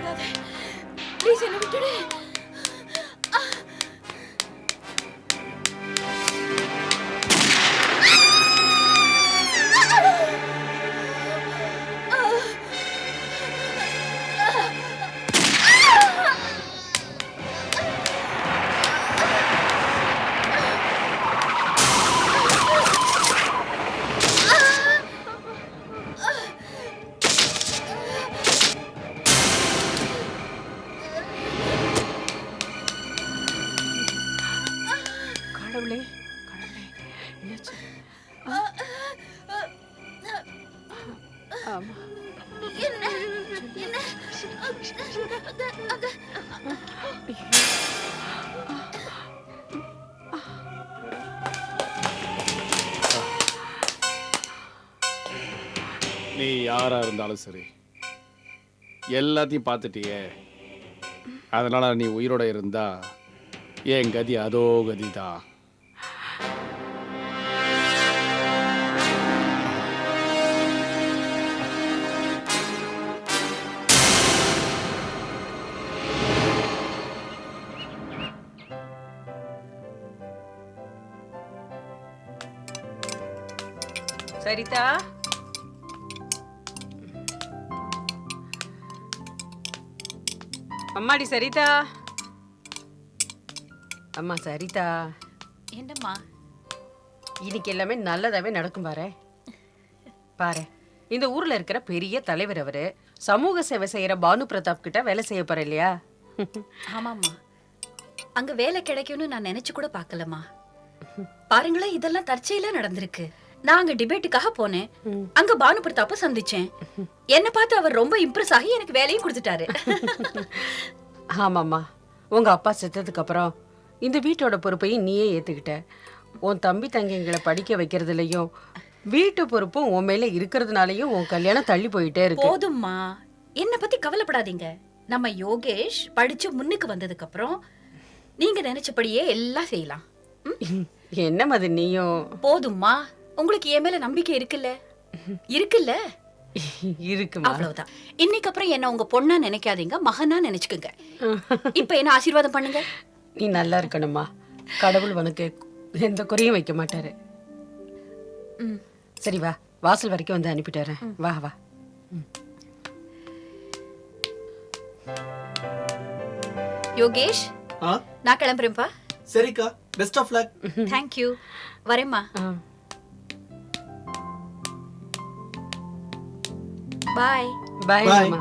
பண்ணாத. ப்ளீஸ் என்ன விட்டுடு. கடவுளே கடவுளே என்னாச்சு? ஆமா என்ன என்ன நீ யாரா இருந்தாலும் சரி எல்லாத்தையும் பார்த்துட்டியே. அதனால நீ உயிரோட இருந்தா என் கதி அதோ கதிதான். சரிதா, அம்மாடி சரிதா, அம்மா சரிதா. என்னம்மா? இன்னைக்கு எல்லாமே நல்லதாவே நடக்கும் பாரு. பாரு, இந்த ஊர்ல இருக்கிற பெரிய தலைவர் அவரு. சமூக சேவை செய்யற பானு பிரதாப் கிட்ட வேலை செய்ய போற இல்லையா? ஆமாம்மா, அங்க வேலை கிடைக்கும்னு நான் நினைச்சு கூட பார்க்கலம்மா. பாருங்களேன், இதெல்லாம் தற்செயலா நடந்திருக்கு. நான் அங்க டிபேட்டுக்காக போனேன். அங்க பானு பிரதாப்ப சந்திச்சேன். என்ன பார்த்து அவர் ரொம்ப இம்ப்ரெஸ் ஆகி எனக்கு வேலையும் கொடுத்துட்டாரு. ஆமாம்மா, உங்க அப்பா செத்ததுக்கு அப்புறம் இந்த வீட்டோட பொறுப்பையும் நீயே ஏத்துக்கிட்ட. உன் தம்பி தங்கைங்களை படிக்க வைக்கிறதுலயும் வீட்டு பொறுப்பும் உன் மேல இருக்கிறதுனாலயும் உன் கல்யாணம் தள்ளி போயிட்டே இருக்கு. போதும்மா, என்ன பத்தி கவலைப்படாதீங்க. நம்ம யோகேஷ் படிச்சு முன்னுக்கு வந்ததுக்கு அப்புறம் நீங்க நினைச்சபடியே எல்லாம் செய்யலாம். என்ன மது நீயும்? போதும்மா, உங்களுக்கு என் மேல நம்பிக்கை இருக்குல்ல? இருக்குல்ல? இருக்குமா? அவ்வளவுதான். இன்னைக்கு அப்புறம் என்ன உங்க பொண்ணா நினைக்காதீங்க, மகனா நினைச்சுக்குங்க. இப்ப என்ன ஆசீர்வாதம் பண்ணுங்க. நீ நல்லா இருக்கணுமா. கடவுள் உனக்கு எந்த குறையும் வைக்க மாட்டாரு. சரி வா, வாசல் வரைக்கும் வந்து அனுப்பிட்டு வரேன். வா வா. யோகேஷ், நான் கிளம்புறேன்ப்பா. சரிக்கா, பெஸ்ட் ஆஃப் லக். தேங்க்யூ, வரேம்மா. பாய். Bye Bye. அம்மா.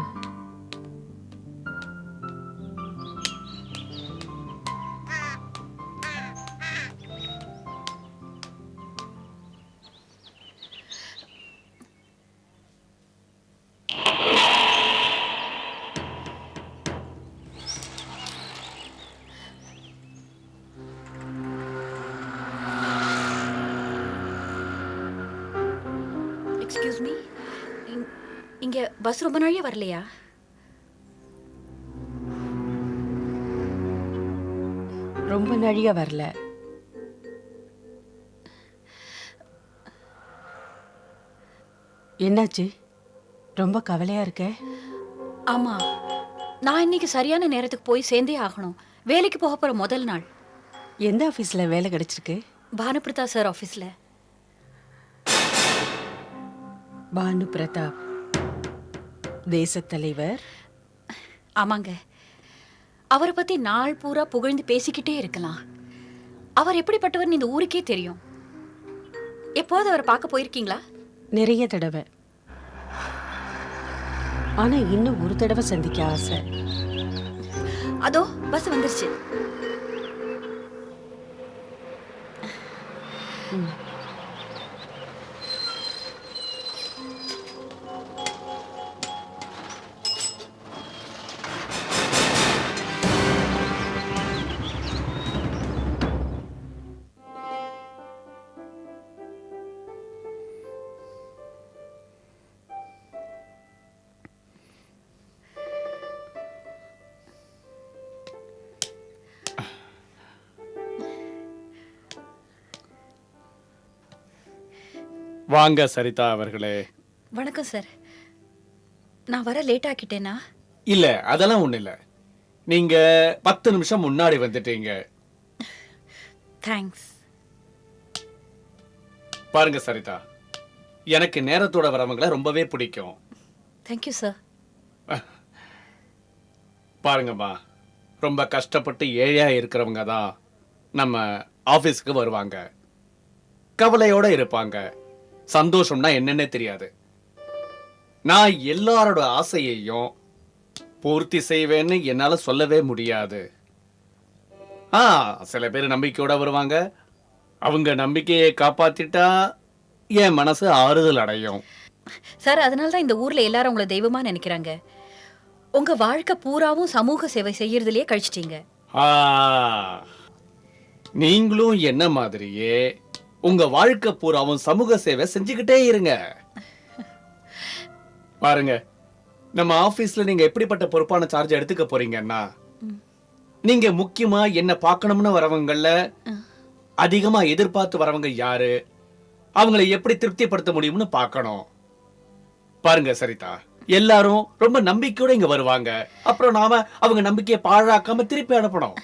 எக்ஸ்கியூஸ் மீ, இங்க பஸ் ரொம்ப நாளையே வரலையா? ரொம்ப நழியா வரல. என்னாச்சு? ரொம்ப கவலையா இருக்க? ஆமா, நான் இன்னைக்கு சரியான நேரத்துக்கு போய் சேர்ந்தே ஆகணும். வேலைக்கு போக போற முதல் நாள். எந்த ஆபீஸ்ல வேலை கிடைச்சிருக்கு? பானுபிரதா சார் ஆபீஸ்ல. பானு பிரதாப், தேச தலைவர். ஆமாங்க, அவரை பத்தி நாள் பூரா புகழ்ந்து பேசிக்கிட்டே இருக்கலாம். அவர் எப்படிப்பட்டவர்னு இந்த ஊருக்கே தெரியும். எப்போது அவரை பார்க்க போயிருக்கீங்களா? நிறைய தடவை. ஆனா இன்னும் ஒரு தடவை சந்திக்க ஆசை. அதோ பஸ் வந்துருச்சு. வாங்க சரிதா அவர்களே. வணக்கம் சார். நான் வர லேட் ஆக்கிட்டேனா? இல்ல அதெல்லாம் ஒண்ணு இல்ல. நீங்க 10 நிமிஷம் முன்னாடி வந்துட்டீங்க. தேங்க்ஸ். பாருங்க சரிதா, எனக்கு நேரத்தோட வரவங்களை ரொம்பவே பிடிக்கும். Thank you sir. பாருங்கம்மா, ரொம்ப கஷ்டப்பட்டு ஏழையா இருக்கிறவங்க தான் நம்ம ஆபீஸ்க்கு வருவாங்க. கவலையோட இருப்பாங்க. சந்தோஷம்னா என்னன்னே தெரியாது. நான் எல்லாரோட ஆசையையும் பூர்த்தி செய்வேன்னு என்னால சொல்லவே முடியாது. சில பேர் நம்பிக்கையோட வருவாங்க. அவங்க நம்பிக்கையை காப்பாத்திட்டா என் மனசு ஆறுதல் அடையும். சார், அதனால தான் இந்த ஊர்ல எல்லாரும் உங்களை தெய்வமா நினைக்கிறாங்க. உங்க வாழ்க்கை பூராவும் சமூக சேவை செய்யறதுலயே கழிச்சிட்டீங்க. நீங்களும் என்ன மாதிரியே உங்க வாழ்க்கை பூராவும் சமூக சேவை செஞ்சுக்கிட்டே இருங்க. பாருங்க, நம்ம ஆபீஸ்ல நீங்க எப்படிப்பட்ட பொறுப்பான சார்ஜ் எடுத்துக்க போறீங்கன்னா, நீங்க முக்கியமா என்ன பார்க்கணும்னு வரவங்கள அதிகமா எதிர்பார்த்து வரவங்க யாரு, அவங்களை எப்படி திருப்திப்படுத்த முடியும்னு பார்க்கணும். பாருங்க சரிதா, எல்லாரும் ரொம்ப நம்பிக்கையோட இங்க வருவாங்க. அப்புறம் நாம அவங்க நம்பிக்கையை பாழாக்காம திருப்பி அனுப்பணும்.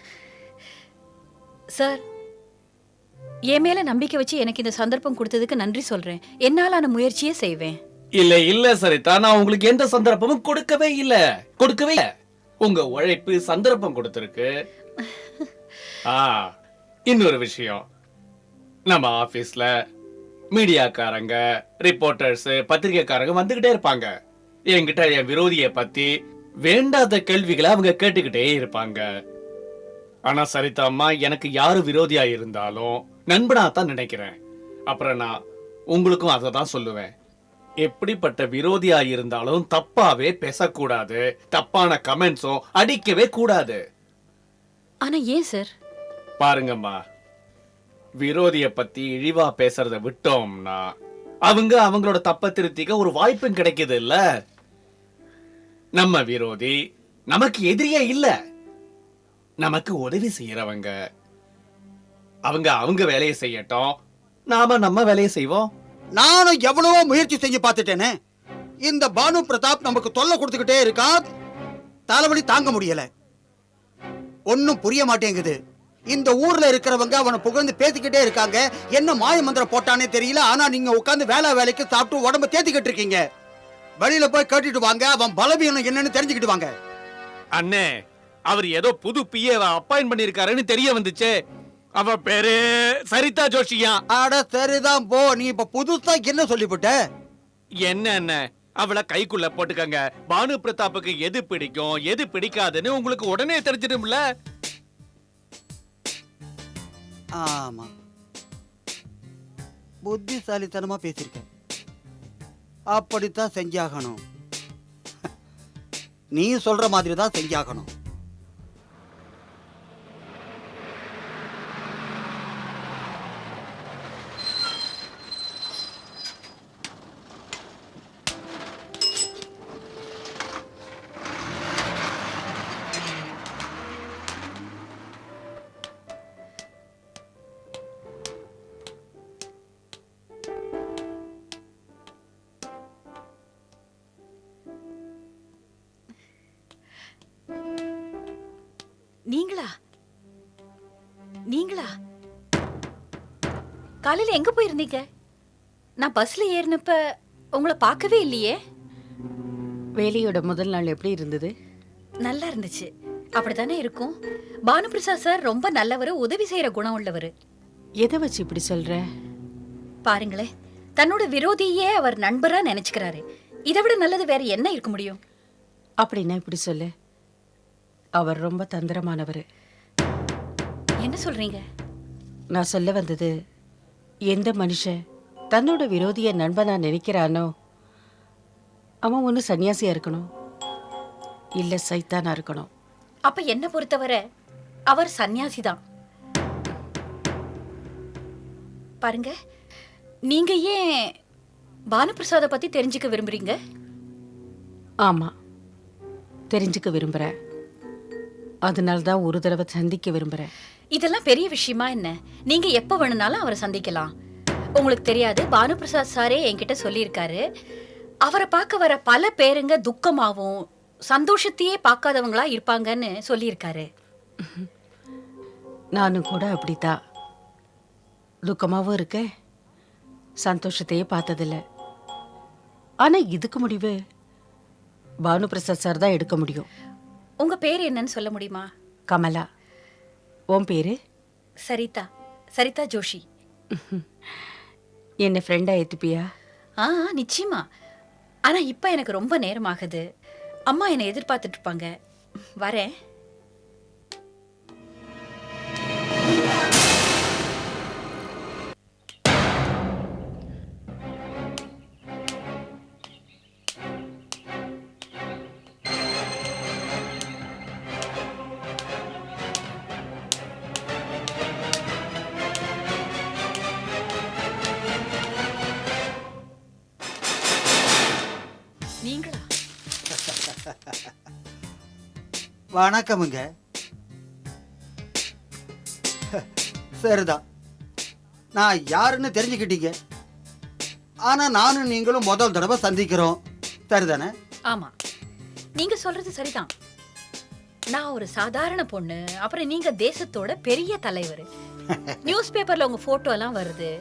சார், என் மேல நம்பிக்கை வச்சு எனக்கு இந்த சந்தர்ப்பம் கொடுத்ததுக்கு நன்றி சொல்றேன். என்னாலான முயற்சியே செய்வேன். இல்ல இல்ல சரிதா, நான் உங்களுக்கு எந்த சந்தர்ப்பமும் கொடுக்கவே இல்ல. உங்க உழைப்பு சந்தர்ப்பம் கொடுத்திருக்கு. இன்னொரு விஷயம், நம்ம ஆபீஸ்ல மீடியாக்காரங்க, ரிப்போர்ட்டர்ஸ், பத்திரிகைக்காரங்க வந்துகிட்டே இருப்பாங்க. என்கிட்ட என் விரோதியை பத்தி வேண்டாத கேள்விகளை அவங்க கேட்டுக்கிட்டே இருப்பாங்க. ஆனா சரிதா அம்மா, எனக்கு யாரு விரோதியா இருந்தாலும் நண்பனா தான் நினைக்கிறேன். அப்புறம் நான் உங்களுக்கும் அதை தான் சொல்லுவேன். எப்படிப்பட்ட விரோதியா இருந்தாலும் தப்பாவே பேசக்கூடாது. தப்பான கமெண்ட்ஸும் அடிக்கவே கூடாது. ஆனா ஏன் சார்? பாருங்கம்மா, விரோதிய பத்தி இழிவா பேசுறத விட்டோம்னா அவங்க அவங்களோட தப்ப திருத்திக்க ஒரு வாய்ப்பும் கிடைக்குது இல்ல. நம்ம விரோதி நமக்கு எதிரியே இல்ல, நமக்கு உதவி செய்யறவங்க. அவங்க அவங்க வேலையை செய்யட்டும், நாம நம்ம வேலையை செய்வோம். நானும் எவ்வளவோ முயற்சி செஞ்சு பார்த்துட்டேனே. இந்த பானு பிரதாப் நமக்கு தொல்லை கொடுத்துக்கிட்டே இருக்கான். தலைவலி தாங்க முடியல. ஒன்னும் புரிய மாட்டேங்குது. இந்த ஊர்ல இருக்கிறவங்க அவனை புகழ்ந்து பேசிக்கிட்டே இருக்காங்க. என்ன மாய மந்திரம் போட்டானே தெரியல. ஆனா நீங்க உட்கார்ந்து வேலைக்கு சாப்பிட்டு உடம்ப தேத்திக்கிட்டு இருக்கீங்க. வெளியில போய் கேட்டுட்டு வாங்க, அவன் பலவீனம் என்னன்னு தெரிஞ்சுக்கிட்டு வாங்க. அண்ணே, அவர் ஏதோ புது பிஏ அப்பாயிண்ட் பண்ணிருக்காருன்னு தெரிய வந்துச்சு. அவ பேரு சரிதா ஜோஷியா. அட சரிதான் போ. நீ இப்ப புதுசா என்ன சொல்லிவிட்ட? என்ன அவளை கைக்குள்ள போட்டுக்கங்க. பானு பிரதாப்புக்கு எது பிடிக்கும் எது பிடிக்காதுன்னு உங்களுக்கு உடனே தெரிஞ்சிடும்ல. ஆமா, புத்திசாலித்தனமா பேசிருக்க. அப்படித்தான் செஞ்சாகணும். நீ சொல்ற மாதிரி தான் செஞ்சாகணும். நீங்களா காலையில எங்க போயிருந்தீங்க? நான் பஸ்ல ஏறினப்ப உங்களை பார்க்கவே இல்லையே. வேலையோட முதல் நாள் எப்படி இருந்தது? நல்லா இருந்துச்சு. அப்படித்தானே இருக்கும். பானுபிரசாத் சார் ரொம்ப நல்லவர், உதவி செய்யற குணம் உள்ளவர். எதை வச்சு இப்படி சொல்ற? பாருங்களேன், தன்னோட விரோதியே அவர் நண்பரா நினைச்சுக்கிறாரு. இதை விட நல்லது வேற என்ன இருக்க முடியும்? அப்படின்னா இப்படி சொல்லு, அவர் ரொம்ப தந்திரமானவர். என்ன சொல்றீங்க? நான் சொல்ல வந்தது, எந்த மனுஷன் தன்னோட விரோதிய நண்பனா நினைக்கிறானோ அவன் ஒன்று சன்னியாசியா இருக்கணும், இல்ல சைத்தானா இருக்கணும். அப்ப என்ன பொறுத்தவரை அவர் சன்னியாசி தான். பாருங்க, நீங்க ஏன் பானுபிரசாத பத்தி தெரிஞ்சுக்க விரும்புறீங்க? ஆமா, தெரிஞ்சுக்க விரும்புறேன். அதனால்தான் ஒரு தடவை சந்திக்க விரும்புறேன். இதெல்லாம் பெரிய விஷயமா என்ன? நீங்க எப்ப வேணும்னாலும் அவரை சந்திக்கலாம். உங்களுக்கு தெரியாது, பானுபிரசாத் சாரே என்கிட்ட சொல்லியிருக்காரு, அவரை பார்க்க வர பல பேருங்க துக்கமாவும் சந்தோஷத்தையே பார்க்காதவங்களா இருப்பாங்கன்னு சொல்லியிருக்காரு. நானும் கூட அப்படித்தான். துக்கமாவும் இருக்கேன், சந்தோஷத்தையே பார்த்ததில்ல. ஆனா இதுக்கு முடிவு பானு பிரசாத் சார் தான் எடுக்க முடியும். உங்க பேர் என்னன்னு சொல்ல முடியுமா? கமலா. உன் பேரு? சரிதா. சரிதா ஜோஷி. என்ன ஃப்ரெண்டா ஏத்துப்பியா? நிச்சயமா. ஆனா இப்ப எனக்கு ரொம்ப நேரமாகுது. அம்மா என்னை எதிர்பார்த்துட்டு இருப்பாங்க. வரேன். நீங்களா? வணக்கமுங்க. சரிதான், நான் யாருன்னு தெரிஞ்சுக்கிட்டீங்க. ஆனா நானும் நீங்களும் முதல் தடவை சந்திக்கிறோம், சரிதானே? ஆமா, நீங்க சொல்றது சரிதான். நான் ஒரு சாதாரண பொண்ணு, அப்புறம் நீங்க தேசத்தோட பெரிய தலைவர். நியூஸ் பேப்பர்ல உங்க போட்டோ எல்லாம் வருது,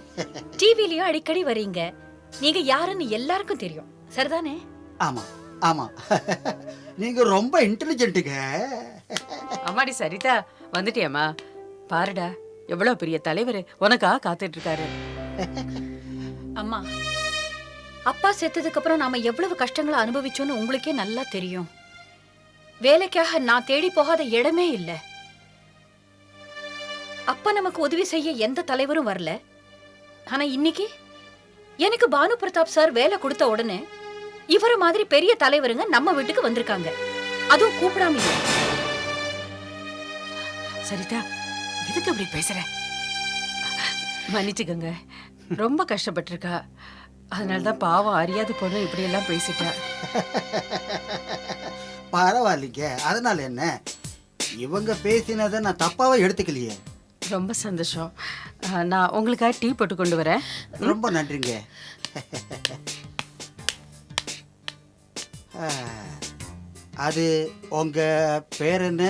டிவிலயும் அடிக்கடி வரீங்க. நீங்க யாருன்னு எல்லாருக்கும் தெரியும், சரிதானே? ஆமா ஆமா, நீங்க ரொம்ப இன்டெலிஜென்ட்டுங்க. அம்மாடி சரிதா, வந்துட்டியாம்மா? பாருடா, எவ்வளவு பெரிய தலைவர் உனக்கா காத்துட்டு இருக்காரு. அம்மா, அப்பா செத்ததுக்கு அப்புறம் நாம எவ்வளவு கஷ்டங்களை அனுபவிச்சோன்னு உங்களுக்கே நல்லா தெரியும். வேலைக்காக நான் தேடி போகாத இடமே இல்லை. அப்பா நமக்கு உதவி செய்ய எந்த தலைவரும் வரல. ஆனா இன்னைக்கு எனக்கு பானு பிரதாப் சார் வேலை கொடுத்த உடனே இவர மாதிரி பெரிய தலைவருங்க நம்ம வீட்டுக்கு வந்திருக்காங்க, அதுவும் கூப்பிடாம. சரிதா, எதுக்கு அப்படி பேசுற? மன்னிச்சுக்கங்க, ரொம்ப கஷ்டப்பட்டிருக்கா. அதனாலதான் பாவம் அறியாத பொண்ணு இப்படி எல்லாம் பேசிட்டா. பரவாயில்லைங்க, அதனால என்ன, இவங்க பேசினதை நான் தப்பாவே எடுத்துக்கலையே. ரொம்ப சந்தோஷம். நான் உங்களுக்காக டீ போட்டு கொண்டு வரேன். ரொம்ப நன்றிங்க. அது உங்க பேர் என்ன?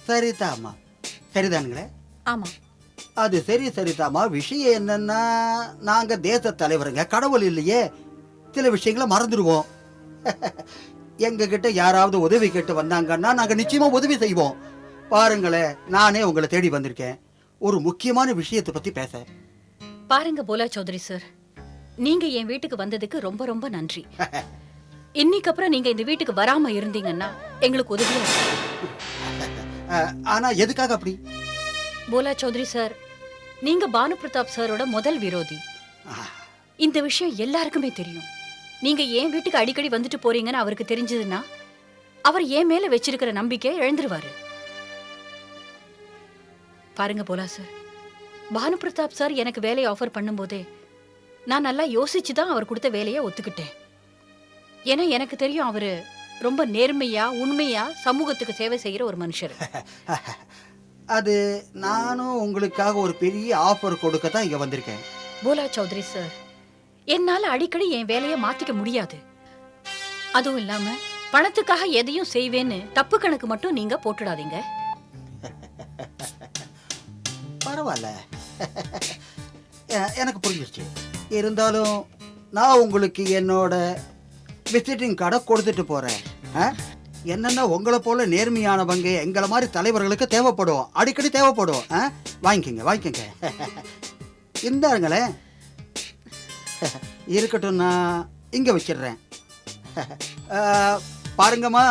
சரிதாமா, சரிதானுங்களே? ஆமா. அது சரி சரிதாமா. விஷயம் என்னன்னா, நாங்க தேச தலைவருங்க, கடவுள் இல்லையே, சில விஷயங்களை மறந்துடுவோம். எங்க கிட்ட யாராவது உதவி கேட்டு வந்தாங்கன்னா நாங்க நிச்சயமா உதவி செய்வோம். பாருங்களேன், நானே உங்களை தேடி வந்திருக்கேன் ஒரு முக்கியமான விஷயத்தை பத்தி பேச. பாருங்க போலா சௌத்ரி சார், நீங்க என் வீட்டுக்கு வந்ததுக்கு ரொம்ப ரொம்ப நன்றி. இன்னைக்கு அப்புறம் நீங்க இந்த வீட்டுக்கு வராம இருந்தீங்கன்னா எங்களுக்கு உதவியா இருக்கும். ஆனா எதுக்காக அப்படி? போலா சௌத்ரி சார், நீங்க பானு பிரதாப் சாரோட முதல் விரோதி. இந்த விஷயம் எல்லாருக்குமே தெரியும். நீங்க என் வீட்டுக்கு அடிக்கடி வந்துட்டு போறீங்கன்னு அவருக்கு தெரிஞ்சதுன்னா அவர் என் மேல வச்சிருக்கிற நம்பிக்கையை இழந்துருவாரு. பாருங்க போலா சார், பானு பிரதாப் சார் எனக்கு வேலையை ஆஃபர் பண்ணும்போதே நான் நல்லா யோசிச்சுதான் அவர் கொடுத்த வேலையை ஒத்துக்கிட்டேன். ஏன்னா எனக்கு தெரியும் அவரு ரொம்ப நேர்மையா உண்மையா சமூகத்துக்கு சேவை செய்யற ஒரு மனுஷர். அது நானும் உங்களுக்காக ஒரு பெரிய ஆஃபர் கொடுக்க தான் இங்க வந்திருக்கேன். போலா சௌத்ரி சார், என்னால அடிக்கடி என் வேலையை மாத்திக்க முடியாது. அதுவும் இல்லாம பணத்துக்காக எதையும் செய்வேன்னு தப்பு கணக்கு மட்டும் நீங்க போட்டுடாதீங்க. பரவாயில்ல, எனக்கு புரிஞ்சிருச்சு. இருந்தாலும் நான் உங்களுக்கு என்னோட விசிட்டிங் கார்டை கொடுத்துட்டு போறேன். என்னன்னா, உங்களை போல நேர்மையானவங்க எங்களை மாதிரி தலைவர்களுக்கு தேவைப்படும், அடிக்கடி தேவைப்படும். வாங்கிக்கோங்க வாங்கிக்கோங்க. இந்தாங்களேன், இருக்கட்டும், நான் இங்க வச்சிடுறேன். பாருங்கம்மா,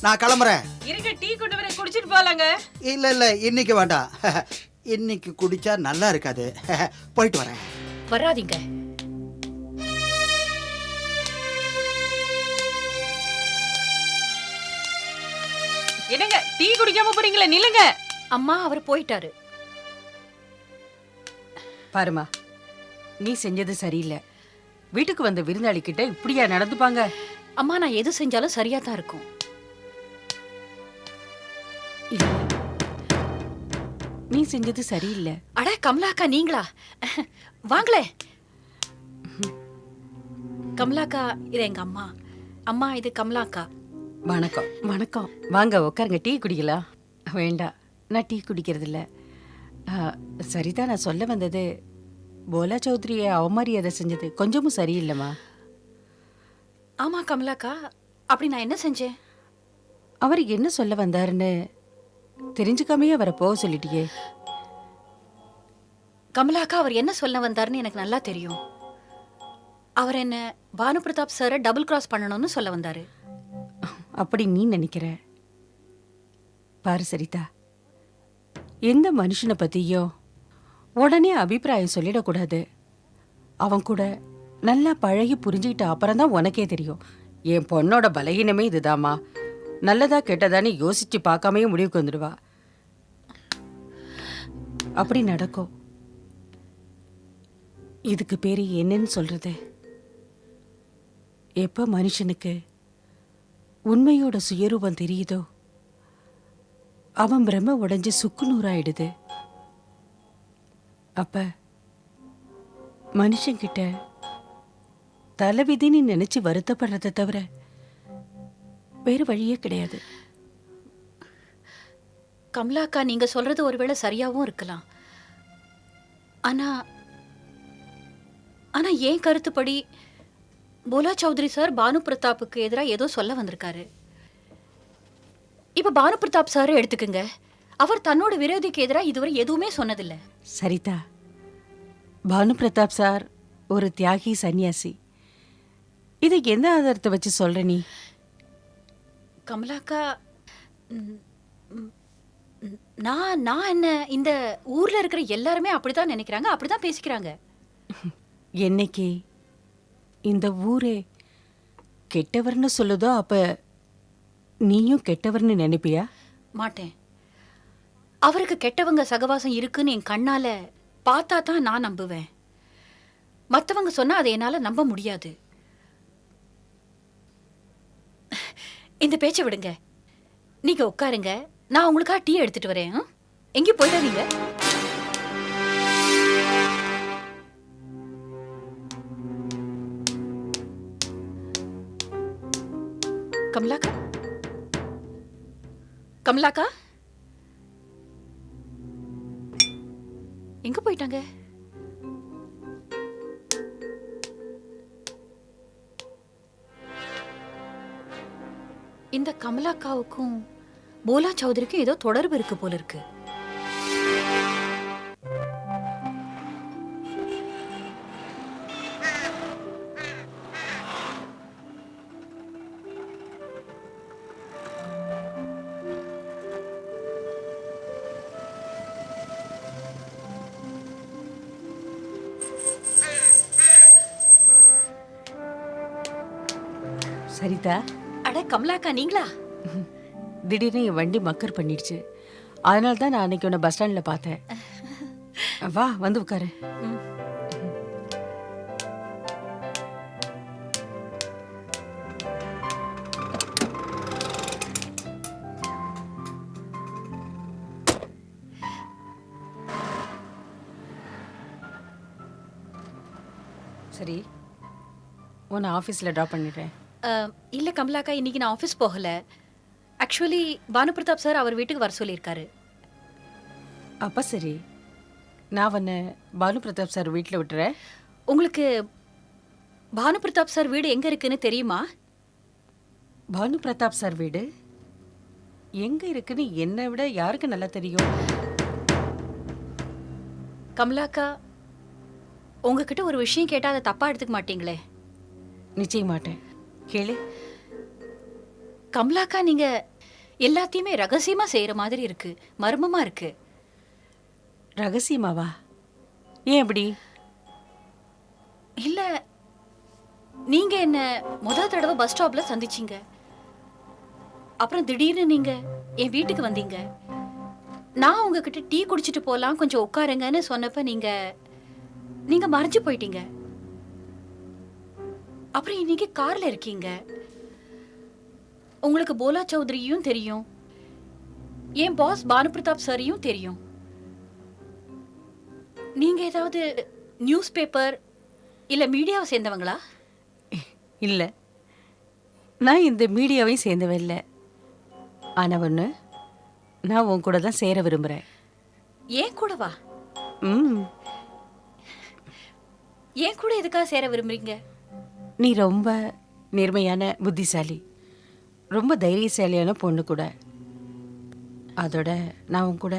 நான் கிளம்புறேன். இருங்க, டீ கொண்டு வரேன், குடிச்சிட்டு போலாங்க. இல்ல இல்ல, இன்னைக்கு வேண்டாம். இன்னைக்கு குடிச்சா நல்லா இருக்காது. போயிட்டு வரேன். வராதீங்க. என்னங்க, டீ குடிக்காம போறீங்களா? நில்லுங்க. அம்மா, அவர் போயிட்டாரு. பாருமா, நீ செஞ்சது சரியில்லை. வீட்டுக்கு வந்த விருந்தாளி கிட்ட இப்படியா நடந்துப்பாங்க? அம்மா, நான் எது செஞ்சாலும் சரியா தான் இருக்கும். இல்ல, நீ செஞ்சது சரியில்லை. அட கமலாக்கா, நீங்களா? வாங்களே. கமலாக்கா, இது எங்க அம்மா. அம்மா, இது கமலாக்கா. வணக்கம் வணக்கம். வாங்க உட்காருங்க, டீ குடிக்கலாம். வேண்டாம், நான் டீ குடிக்கிறதில்ல. சரிதான், நான் சொல்ல வந்தது போலா சௌத்ரியை அவமரியாதை செஞ்சது கொஞ்சமும் சரியில்லைம்மா. ஆமா கமலாக்கா, அப்படி நான் என்ன செஞ்சேன்? அவர் என்ன சொல்ல வந்தாருன்னு தெரிஞ்சுக்காமையே அவரை போக சொல்லிட்டியே. கமலாக்கா, அவர் என்ன சொல்ல வந்தாருன்னு எனக்கு நல்லா தெரியும். அவர் என்ன பானு பிரதாப் சாரை டபுள் கிராஸ் பண்ணணும்னு சொல்ல வந்தாரு. அப்படி நீ நினைக்கிற? பாரு சரிதா, எந்த மனுஷனை பத்தியும் உடனே அபிப்பிராயம் சொல்லிடக்கூடாது. அவன் கூட நல்லா பழகி புரிஞ்சுக்கிட்ட அப்புறம்தான் உனக்கே தெரியும். என் பொண்ணோட பலகீனமே இதுதாம்மா, நல்லதா கெட்டதான்னு யோசிச்சு பார்க்காமையே முடிவுக்கு வந்துடுவா. அப்படி நடக்கும். இதுக்கு பேரு என்னன்னு சொல்றது? எப்ப மனுஷனுக்கு உண்மையோட சுயரூபம் தெரியுதோ அவன் பிரம்ம உடைஞ்சு சுக்குநூறாயிடுது. அப்ப மனுஷங்கிட்ட தலைவிதின்னு நினைச்சு வருத்தப்படுறதை தவிர வேறு வழியே கிடையாது. கமலாக்கா, நீங்க சொல்றது ஒருவேளை சரியாவும் இருக்கலாம். ஆனா ஆனா ஏன் கருத்துப்படி போலா சௌத்ரி சார் பானு பிரதாப்புக்கு எதிராக ஏதோ சொல்ல வந்திருக்காரு. இப்ப பானு பிரதாப் சார் எடுத்துக்குங்க, அவர் தன்னோட விரோதிக்கு எதிராக இதுவரை எதுவுமே சொன்னதில்லை. சரிதா, பானு பிரதாப் சார் ஒரு தியாகி சன்னியாசி. இதை எந்த ஆதாரத்தை வச்சு சொல்ற நீ? கமலாக்கா, ம், ம், ம், நான் என்ன, இந்த ஊர்ல இருக்கிற எல்லாருமே அப்படிதான் நினைக்கிறாங்க, அப்படிதான் பேசிக்கிறாங்க. என்னைக்கு இந்த ஊரே கெட்டவர்னு சொல்லுதோ அப்ப நீயும் கெட்டவர்னு நினைப்பியா? மாட்டேன். அவருக்கு கெட்டவங்க சகவாசம் இருக்குன்னு என் கண்ணால பார்த்தா தான் நான் நம்புவேன். மற்றவங்க சொன்னா அதை என்னால நம்ப முடியாது. இந்த பேச்சை விடுங்க, நீங்க உட்காருங்க, நான் உங்களுக்காக டீ எடுத்துட்டு வரேன். எங்கேயும் போயிடாதீங்க. கமலாக்கா, கமலாக்கா எங்க போயிட்டாங்க? இந்த கமலாக்காவுக்கும் போலா சௌத்ரிக்கும் ஏதோ தொடர்பு இருக்கு போல இருக்கு. சரிதா, அட கமலாக்கா, நீங்களா? திடீர்னு என் வண்டி மக்கர் பண்ணிடுச்சு. அதனால தான் நான் அன்னைக்கு உன்னை பஸ் ஸ்டாண்ட்ல பார்த்தேன். வா, வந்து உட்காரு. சரி, உன்னை ஆஃபீஸில் ட்ராப் பண்ணிடுறேன். இல்ல கமலாக்கா, இன்னைக்கு நான் ஆஃபீஸ் போகல. ஆக்சுவலி பானு பிரதாப் சார் அவர் வீட்டுக்கு வர சொல்லியிருக்காரு. அப்போ சரி, நான் உன்னை பானு பிரதாப் சார் வீட்டில் விட்டுறேன். உங்களுக்கு பானு பிரதாப் சார் வீடு எங்க இருக்குன்னு தெரியுமா? பானு பிரதாப் சார் வீடு எங்கே இருக்குன்னு என்னை விட யாருக்கு நல்லா தெரியும்? கமலாக்கா, உங்ககிட்ட ஒரு விஷயம் கேட்டா அதை தப்பா எடுத்துக்க மாட்டீங்களே? நிச்சயம் மாட்டேன், கேளு. கமலாக்கா, நீங்க எல்லாத்தையுமே ரகசியமா செய்யற மாதிரி இருக்கு, மர்மமா இருக்கு. ரகசியமாவா? ஏன் அப்படி? இல்ல, நீங்க என்ன முதல் தடவை பஸ் ஸ்டாப்ல சந்திச்சீங்க, அப்புறம் திடீர்னு நீங்க என் வீட்டுக்கு வந்தீங்க. நான் உங்ககிட்ட டீ குடிச்சிட்டு போலாம், கொஞ்சம் உட்காருங்கன்னு சொன்னப்ப நீங்க மறைஞ்சு போயிட்டீங்க. அப்புறம் இன்னைக்கு கார்ல இருக்கீங்க. உங்களுக்கு போலா சௌத்ரியும் தெரியும், என் பாஸ் பானு பிரதாப் சாரையும் தெரியும். நீங்க ஏதாவது நியூஸ் பேப்பர் இல்ல மீடியாவை சேர்ந்தவங்களா? இல்லை, நான் இந்த மீடியாவையும் சேர்ந்தவன் இல்லை. ஆனா ஒன்று, நான் உன் கூட தான் சேர விரும்புகிறேன். ஏன் கூடவா? ம், ஏன் கூட எதுக்காக சேர விரும்புறீங்க? நீ ரொம்ப நேர்மையான புத்திசாலி, ரொம்ப தைரியசாலியான பொண்ணு கூட. அதோட நான் உன் கூட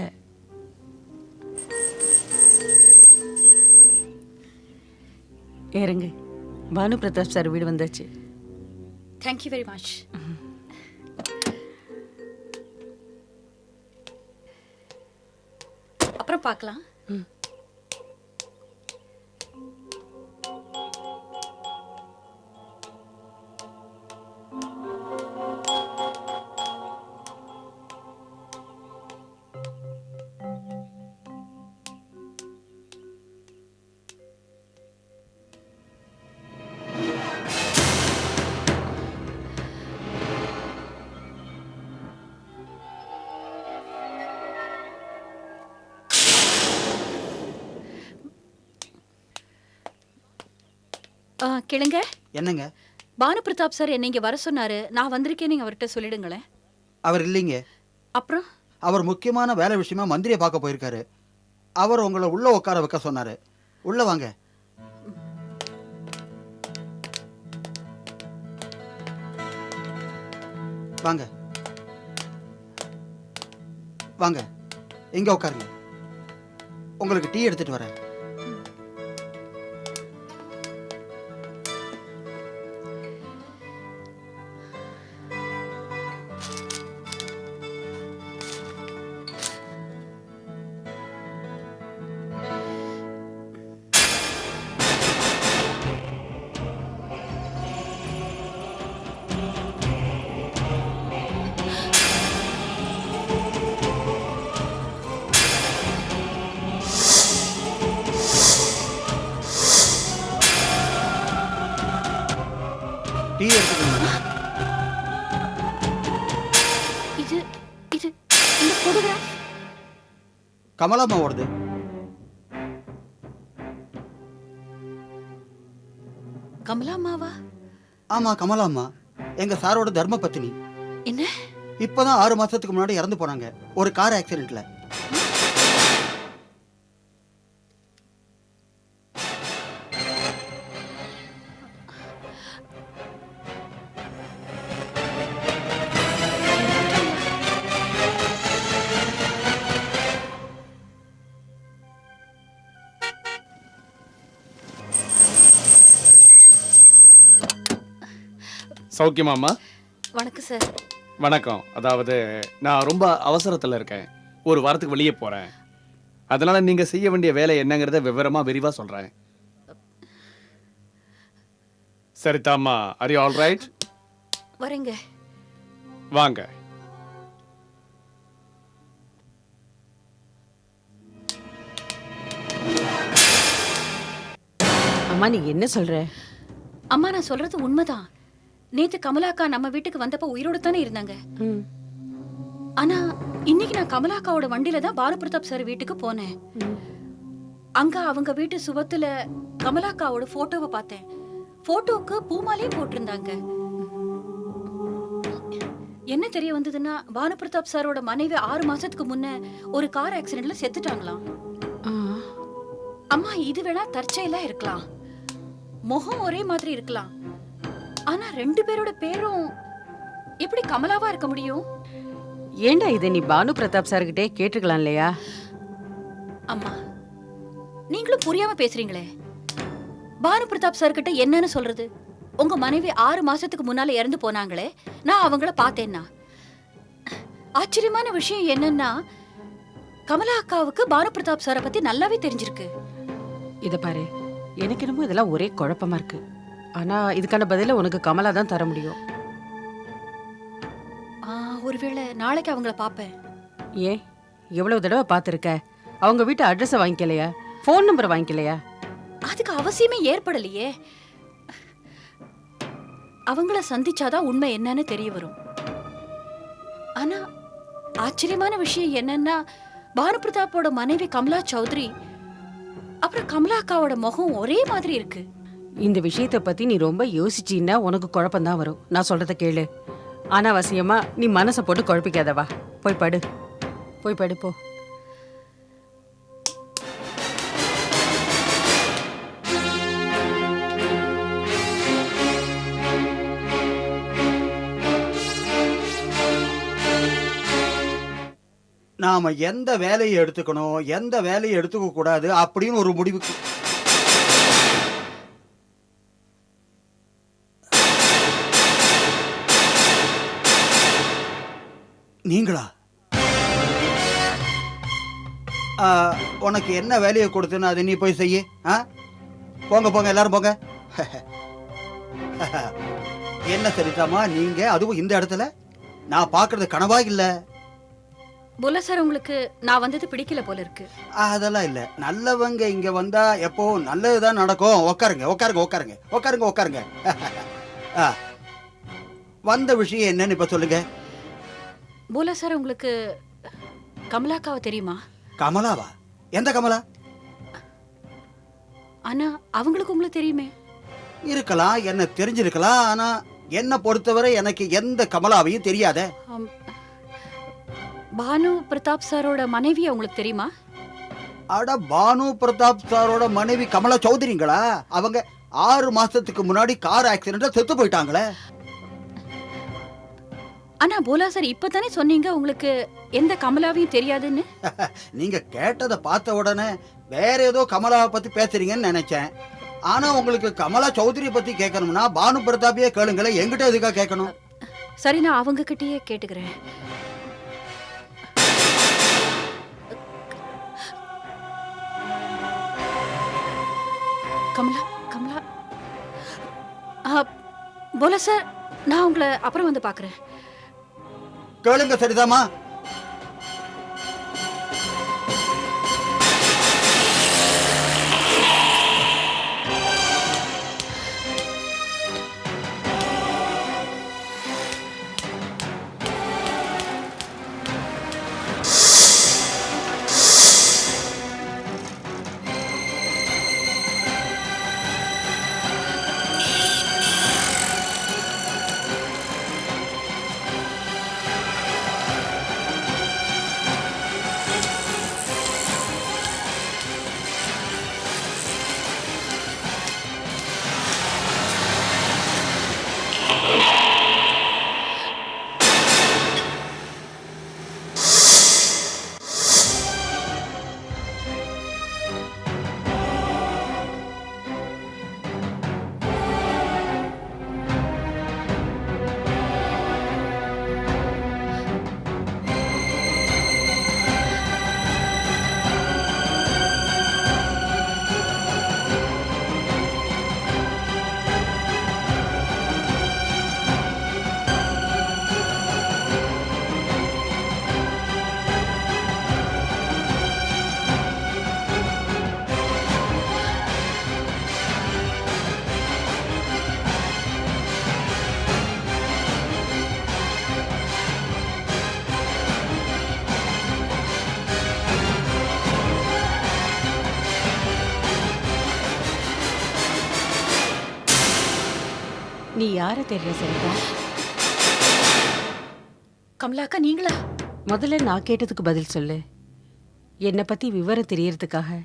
இறங்கு. பானு பிரதாப் சார் வீடு வந்தாச்சு. Thank you very much. அப்புறம் பார்க்கலாம். கேளுங்க. என்னங்க? பானு பிரதாப் சார் என்னை இங்க வர சொன்னாரு. நான் வந்திருக்கேன், நீங்க அவர்கிட்ட சொல்லிடுங்களேன். அவர் இல்லைங்க. அப்புறம் அவர் முக்கியமான வேலை விஷயமா மந்திரியை பார்க்க போயிருக்காரு. அவர் உங்களை உள்ள உட்கார வைக்க சொன்னாரு. உள்ள வாங்க. வாங்க வாங்க, எங்க உட்காருங்க. உங்களுக்கு டீ எடுத்துட்டு வரேன். டீ எடுத்துக்கோங்க. இது இது இந்த போட்டோகிராஃப் கமலாம்மாவோடது. கமலாமாவா? ஆமா, கமலாம்மா எங்க சாரோட தர்ம பத்தினி. என்ன? இப்பதான் 6 மாசத்துக்கு முன்னாடி இறந்து போனாங்க ஒரு கார் ஆக்சிடென்ட்ல. சௌக்கியமாம்மா? வணக்கம் சார். வணக்கம். அதாவது நான் ரொம்ப அவசரத்தில் இருக்கேன். ஒரு வாரத்துக்கு வெளியே போகிறேன். அதனால நீங்கள் செய்ய வேண்டிய வேலை என்னங்கிறத விரிவாக சொல்கிறேன். சரிதாம்மா, ஆர் யூ ஆல் ரைட்? வரேங்க. வாங்க. அம்மா நீ என்ன சொல்ற? அம்மா, நான் சொல்றது உண்மைதான். நேத்து கமலாக்கா நம்ம வீட்டுக்கு வந்தப்ப உயிரோட தானே இருந்தாங்க. ம், ஆனா இன்னைக்கு நான் கமலாக்காவோட வண்டியில தான் பானு பிரதாப் சார் வீட்டுக்கு போனேன். அங்க அவங்க வீட்டு சுவத்துல கமலாக்காவோட போட்டோவை பார்த்தேன். போட்டோவுக்கு பூமாலையும் போட்டிருந்தாங்க. என்ன தெரிய வந்ததுன்னா, பானு பிரதாப் சாரோட மனைவி 6 மாசத்துக்கு முன்ன ஒரு கார் ஆக்சிடென்ட்ல செத்துட்டாங்களாம். ஆ, அம்மா, இது வேணா தற்செயலா இருக்கலாம், முகம் ஒரே மாதிரி இருக்கலாம். ஆனா 2 பேரோட பேரும் எப்படி கமலாவா இருக்க முடியும்? ஏண்டா இதை நீ பானு பிரதாப் சார்கிட்டே கேட்டுக்கலாம் இல்லையா? அம்மா, நீங்களும் புரியாம பேசுறீங்களே. பானு பிரதாப் சார் கிட்ட என்னன்னு சொல்றது? உங்க மனைவி 6 மாசத்துக்கு முன்னால இறந்து போனாங்களே, நான் அவங்கள பார்த்தேன்னா. ஆச்சரியமான விஷயம் என்னன்னா, கமலா அக்காவுக்கு பானு பிரதாப் சாரை பத்தி நல்லாவே தெரிஞ்சிருக்கு. இத பாரு, எனக்கு என்னமோ இதெல்லாம் ஒரே குழப்பமா இருக்கு. ஆனா இதுக்கான பதில உனக்கு கமலா தான் தர முடியும். ஒருவேளை நாளைக்கு அவங்கள பாப்பேன். ஏன், எவ்வளவு தடவை பார்த்துருக்க? அவங்க வீட்டு அட்ரஸை வாங்கிக்கலையா? ஃபோன் நம்பரை வாங்கிக்கலையா? அதுக்கு அவசியமே ஏற்படலையே. அவங்கள சந்திச்சாதான் உண்மை என்னன்னு தெரிய வரும். ஆனா ஆச்சரியமான விஷயம் என்னன்னா, பானு பிரதாப்போட மனைவி கமலா சௌத்ரி அப்புறம் கமலா அக்காவோட முகம் ஒரே மாதிரி இருக்கு. இந்த விஷயத்தை பத்தி நீ ரொம்ப யோசிச்சீன்னா உனக்கு குழப்பம்தான் வரும். நான் சொல்றத கேளு. அனாவசியமா நீ மனசை போட்டு குழப்பிக்காதவா. போய் படு, போய் படு போ. நாம எந்த வேலையை எடுத்துக்கணும் எந்த வேலையை எடுத்துக்க கூடாது அப்படின்னு ஒரு முடிவுக்கு நீங்களா? உனக்கு என்ன வேலையை கொடுத்துன்னு அதை நீ போய் செய்ய. போங்க போங்க எல்லாரும் போங்க. என்ன சரிதாமா நீங்க அதுவும் இந்த இடத்துல? நான் பாக்குறது கனவா இல்ல? புல சார், உங்களுக்கு நான் வந்தது பிடிக்கல போல இருக்கு. அதெல்லாம் இல்ல, நல்லவங்க இங்க வந்தா எப்போ நல்லதுதான் நடக்கும். உட்காருங்க உட்காருங்க உட்காருங்க உட்காருங்க உட்காருங்க. வந்த விஷயம் என்னன்னு இப்ப சொல்லுங்க. புல சார், உங்களுக்கு கமலாக்காவை தெரியுமா? கமலாவா? எந்த கமலா? ஆனா அவங்களுக்கு உங்களுக்கு தெரியுமே. இருக்கலாம், என்ன தெரிஞ்சிருக்கலாம். ஆனா என்ன பொறுத்தவரை எனக்கு எந்த கமலாவையும் தெரியாத. பானு பிரதாப் சாரோட மனைவி உங்களுக்கு தெரியுமா? அட, பானு பிரதாப் சாரோட மனைவி கமலா சௌத்ரிங்களா? அவங்க 6 மாசத்துக்கு முன்னாடி கார் ஆக்சிடென்ட்ல செத்து போயிட்டாங்களே. ஆனா போலா சார், இப்பதானே சொன்னீங்க உங்களுக்கு எந்த கமலாவையும் தெரியாதுன்னு. நீங்க கேட்டதை பார்த்த உடனே வேற ஏதோ கமலாவை பத்தி பேசுறீங்கன்னு நினைச்சேன். ஆனா உங்களுக்கு கமலா சௌத்ரி பத்தி கேட்கணும்னா பானு பிரதாப்பையே கேளுங்களேன். எங்கிட்ட எதுக்கா கேட்கணும்? சரி, நான் அவங்க கிட்டயே கேட்டுக்கிறேன். கமலா, கமலா. போலா சார், நான் உங்களை அப்புறம் வந்து பாக்குறேன். கேளுங்க சரிதாமா? நீ யாரை தெரியல சரிதா? கமலாக்கா, நீங்களா? முதல்ல நான் கேட்டதுக்கு பதில் சொல்லு. என்னை பத்தி விவரம் தெரியறதுக்காக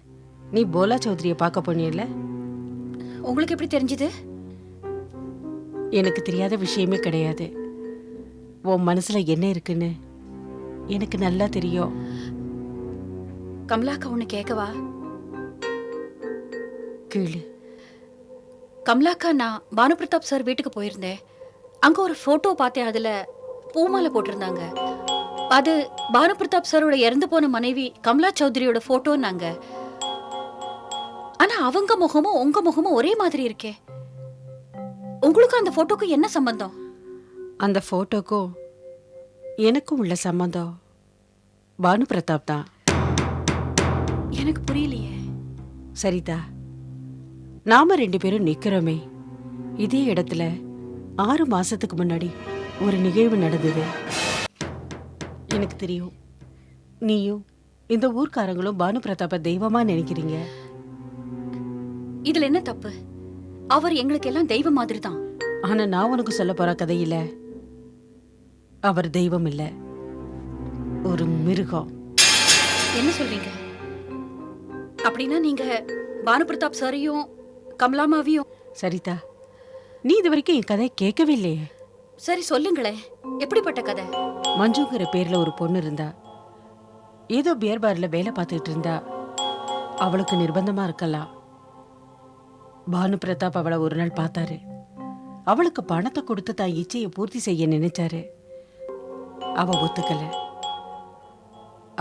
நீ போலா சௌத்ரியை பார்க்க போனியல்ல? உங்களுக்கு எப்படி தெரிஞ்சது? எனக்கு தெரியாத விஷயமே கிடையாது. உன் மனசுல என்ன இருக்குன்னு எனக்கு நல்லா தெரியும். கமலாக்கா, ஒண்ணு கேட்கவா? கேளு. கமலாக்கா, நான் பானு பிரதாப் சார் வீட்டுக்கு போயிருந்தேன். அங்க ஒரு போட்டோ பார்த்தேன். அதுல பூமாலை போட்டிருந்தாங்க. அது பானு பிரதாப் சாரோட இறந்து போன மனைவி கமலா சௌத்ரியோட போட்டோன்னாங்க. ஆனா அவங்க முகமும் உங்க முகமும் ஒரே மாதிரி இருக்கே. உங்களுக்கு அந்த போட்டோக்கு என்ன சம்பந்தம்? அந்த போட்டோக்கும் எனக்கும் உள்ள சம்பந்தம் பானு பிரதாப் தான். எனக்கு புரியலையே. சரிதா, நாம 2 பேரும் நிக்கிறோமே இதே இடத்துல 6 மாசத்துக்கு முன்னாடி ஒரு நிகழ்வு நடந்தது. எனக்கு தெரியும் நீயும் இந்த ஊர்க்காரங்களும் பானு பிரதாப்ப தெய்வமா நினைக்கிறீங்க. இதுல என்ன தப்பு? அவர் எங்களுக்கு எல்லாம் தெய்வம் மாதிரி தான். ஆனா நான் உனக்கு சொல்ல போற கதையில அவர் தெய்வம் இல்ல, ஒரு மிருகம். என்ன சொல்றீங்க? அப்படின்னா நீங்க பானு பிரதாப் சாரையும் கமலாமாவையும்... சரிதா, நீ இது வரைக்கும் என் கதையை கேட்கவே இல்லையே. சரி சொல்லுங்களேன், எப்படிப்பட்ட கதை? மஞ்சுங்கிற பேர்ல ஒரு பொண்ணு இருந்தா. ஏதோ பியர் பார்ல வேலை பார்த்துட்டு இருந்தா. அவளுக்கு நிர்பந்தமா இருக்கலாம். பானு பிரதாப் அவளை ஒரு நாள் பார்த்தாரு. அவளுக்கு பணத்தை கொடுத்து தான் இச்சையை பூர்த்தி செய்ய நினைச்சாரு. அவ ஒத்துக்கல.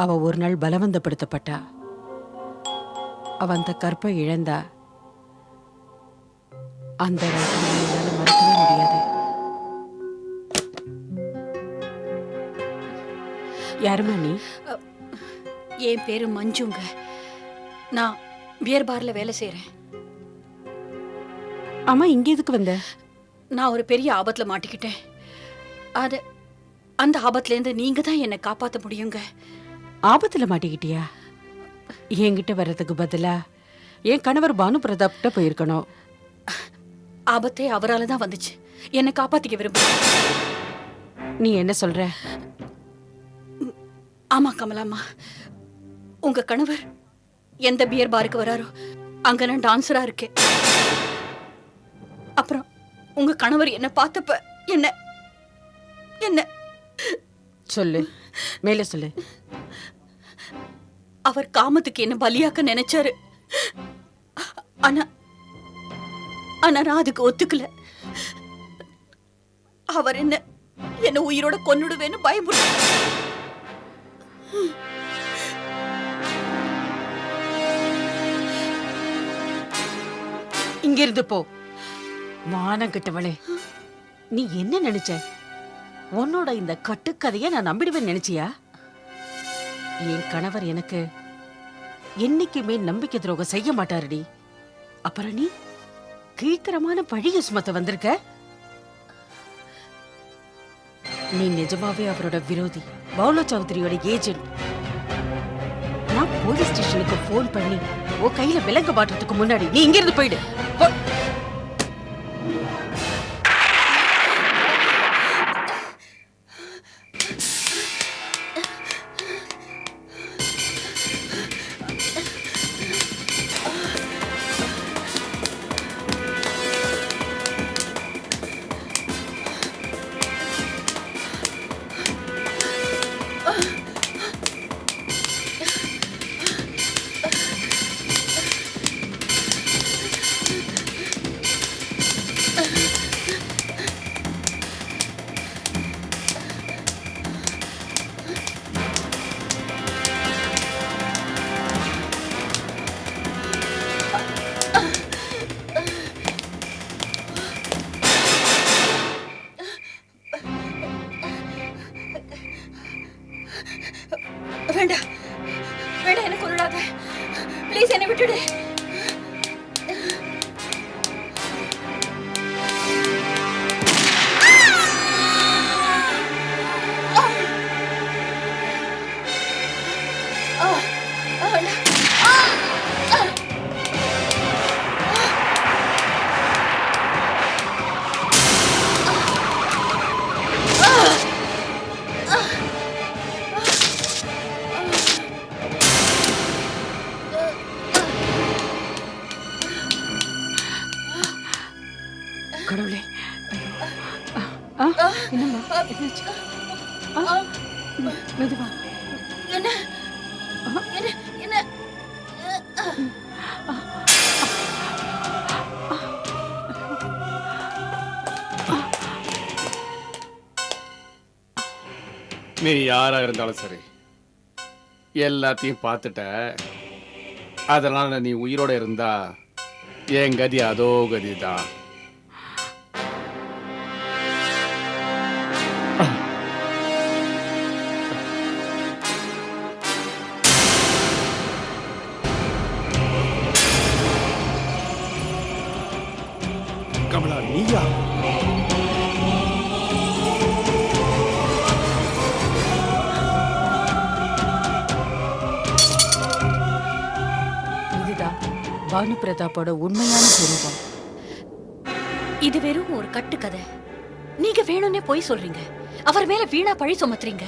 அவ ஒரு நாள் பலவந்தப்படுத்தப்பட்டா. அவ அந்த கற்பை இழந்தா. அந்த ராத்திரி என்னால மறக்கவே முடியாது. யாருமா நீ? என் பேரு மஞ்சுங்க. நான் பியர் பார்ல வேலை செய்யறேன். ஆமா, இங்க எதுக்கு வந்த? நான் ஒரு பெரிய ஆபத்துல மாட்டிக்கிட்டேன். அந்த ஆபத்துல இருந்து நீங்க தான் என்னை காப்பாத்த முடியுங்க. ஆபத்துல மாட்டிக்கிட்டியா? என்கிட்ட வர்றதுக்கு பதிலா என் கணவர் பானு பிரதாப் கிட்ட போயிருக்கணும். ஆபத்தே அவரால தான் வந்துச்சு. என்னை காப்பாத்திக்க விரும்புறேன். நீ என்ன சொல்ற? ஆமா கமலாமா, உங்க கணவர் எந்த பியர் பாருக்கு வராரோ அங்க நான் டான்சரா இருக்கேன். அப்புறம் உங்க கணவர் என்ன பார்த்தப்ப என்ன என்ன சொல்லு, மேல சொல்லு. அவர் காமத்துக்கு என்ன பலியாக்க நினைச்சாரு. ஆனா ஆனா நான் அதுக்கு ஒத்துக்கல. அவர் என்ன உயிரோட கொன்னுடுவேன்னு பயமுறுத்த. இங்க இருந்து போ. மானம் கிட்டவளே, நீ என்ன நினைச்ச? உன்னோட இந்த கட்டுக்கதைய நான் நம்பிடுவேன் நினைச்சியா? என் கணவர் எனக்கு என்னைக்குமே நம்பிக்கை துரோகம் செய்ய மாட்டாருடி. அப்புறம் நீ கீழ்த்தரமான பழிய சுமத்த வந்திருக்க. நீ நிஜமாவே அவரோட விரோதி, பவுலோ சௌத்ரியோட ஏஜென்ட். நான் போலீஸ் ஸ்டேஷனுக்கு போன் பண்ணி உன் கையில விலங்கு மாட்டுறதுக்கு முன்னாடி நீ இங்க இருந்து போயிடு. வேண்டாம் வேண்டாம், என்ன கொல்லாத ப்ளீஸ், என்னை விட்டுடு. கடவுளே, என்னம்மா என்னாச்சு? மெதுவா. என்ன என்ன என்ன நீ யாரா இருந்தாலும் சரி, எல்லாத்தையும் பார்த்துட்ட. அதனால நீ உயிரோட இருந்தா என் கதி அதோ கதிதான். கமலா, நீயா? இதுதான் பானு பிரதாப்போட உண்மையான சுரூபம். இது வெறும் ஒரு கட்டுக்கதை. நீங்க வேணும்னே போய் சொல்றீங்க. அவர் மேல வீணா பழி சுமத்துறீங்க.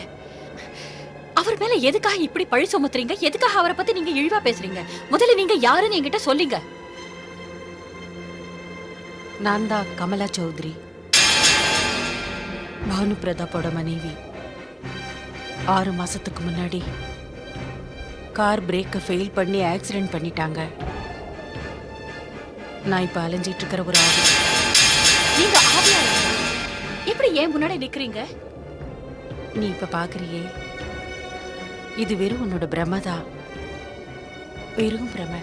அவர் மேல எதுக்காக இப்படி பழி சுமத்துறீங்க? எதுக்காக அவரை பத்தி நீங்க இழிவா பேசுறீங்க? முதல்ல நீங்க யாருன்னு என்கிட்ட சொல்லுங்க. நான் தான் கமலா சௌத்ரி, பானு பிரதாப்போட மனைவி. 6 மாசத்துக்கு முன்னாடி கார் பிரேக்கை ஃபெயில் பண்ணி ஆக்சிடென்ட் பண்ணிட்டாங்க. நான் இப்ப அலைஞ்சிட்டு இருக்கிற ஒரு ஆவி. நீங்க ஆவியா எப்படி ஏன் முன்னாடி நிக்கிறீங்க? நீ இப்ப பாக்குறியே, இது வெறும் உன்னோட பிரமதான். வெறும் பிரம.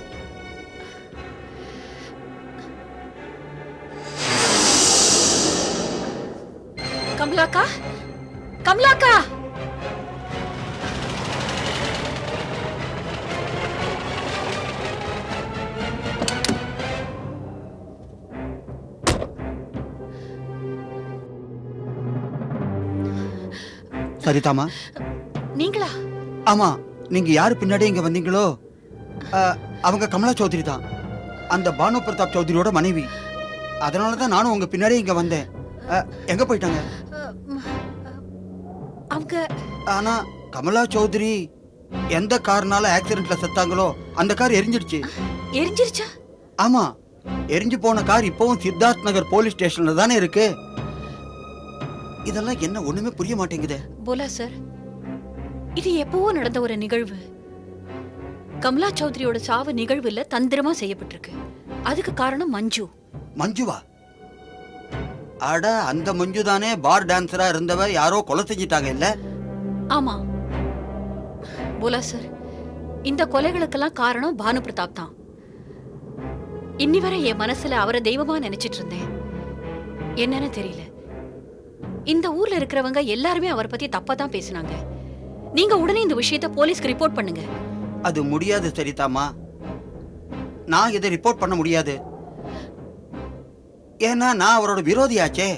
கமலாக்கா, கமலாக்கா! சரிதாமா? நீங்களா? ஆமா, நீங்க யாரு பின்னாடி இங்க வந்தீங்களோ அவங்க கமலா சௌத்ரி தான், அந்த பானு பிரதாப் சௌத்ரியோட மனைவி. அதனால தான் நானும் உங்க பின்னாடி இங்க வந்தேன். எங்க போயிட்டாங்க? அவங்க ஆனா கமலா சௌத்ரி எந்த கார்னால ஆக்சிடென்ட்ல செத்தாங்களோ அந்த கார் எரிஞ்சிடுச்சு. எரிஞ்சிருச்சா? ஆமா, எரிஞ்சு போன கார் இப்பவும் சித்தார்த் நகர் போலீஸ் ஸ்டேஷன்ல தானே இருக்கு. இதெல்லாம் என்ன ஒண்ணுமே புரிய மாட்டேங்குதே. போலா சார், இது எப்பவோ நடந்த ஒரு நிகழ்வு. கமலா சௌத்ரியோட சாவு நிகழ்வுல தந்திரமா செய்யப்பட்டிருக்கு. அதுக்கு காரணம் மஞ்சு. மஞ்சுவா? அட, அந்த மஞ்சு தானே பார் டான்சரா இருந்தவ யாரோ கொலை செஞ்சிட்டாங்க இல்ல? ஆமா போலா சார், இந்த கொலைகளுக்கெல்லாம் காரணம் பானு பிரதாப் தான். இன்னி வரை என் மனசுல அவரை தெய்வமா நினைச்சிட்டு இருந்தேன். என்னன்னு தெரியல, இந்த ஊர்ல இருக்கிறவங்க எல்லாருமே அவரை பத்தி தப்பா தான் பேசினாங்க. நீங்க உடனே இந்த விஷயத்தை போலீஸ்க்கு ரிப்போர்ட் பண்ணுங்க. அது முடியாது சரிதாமா, நான் இதை ரிப்போர்ட் பண்ண முடியாது. ஏன்னா நான் அவரோட விரோதியாச்சே.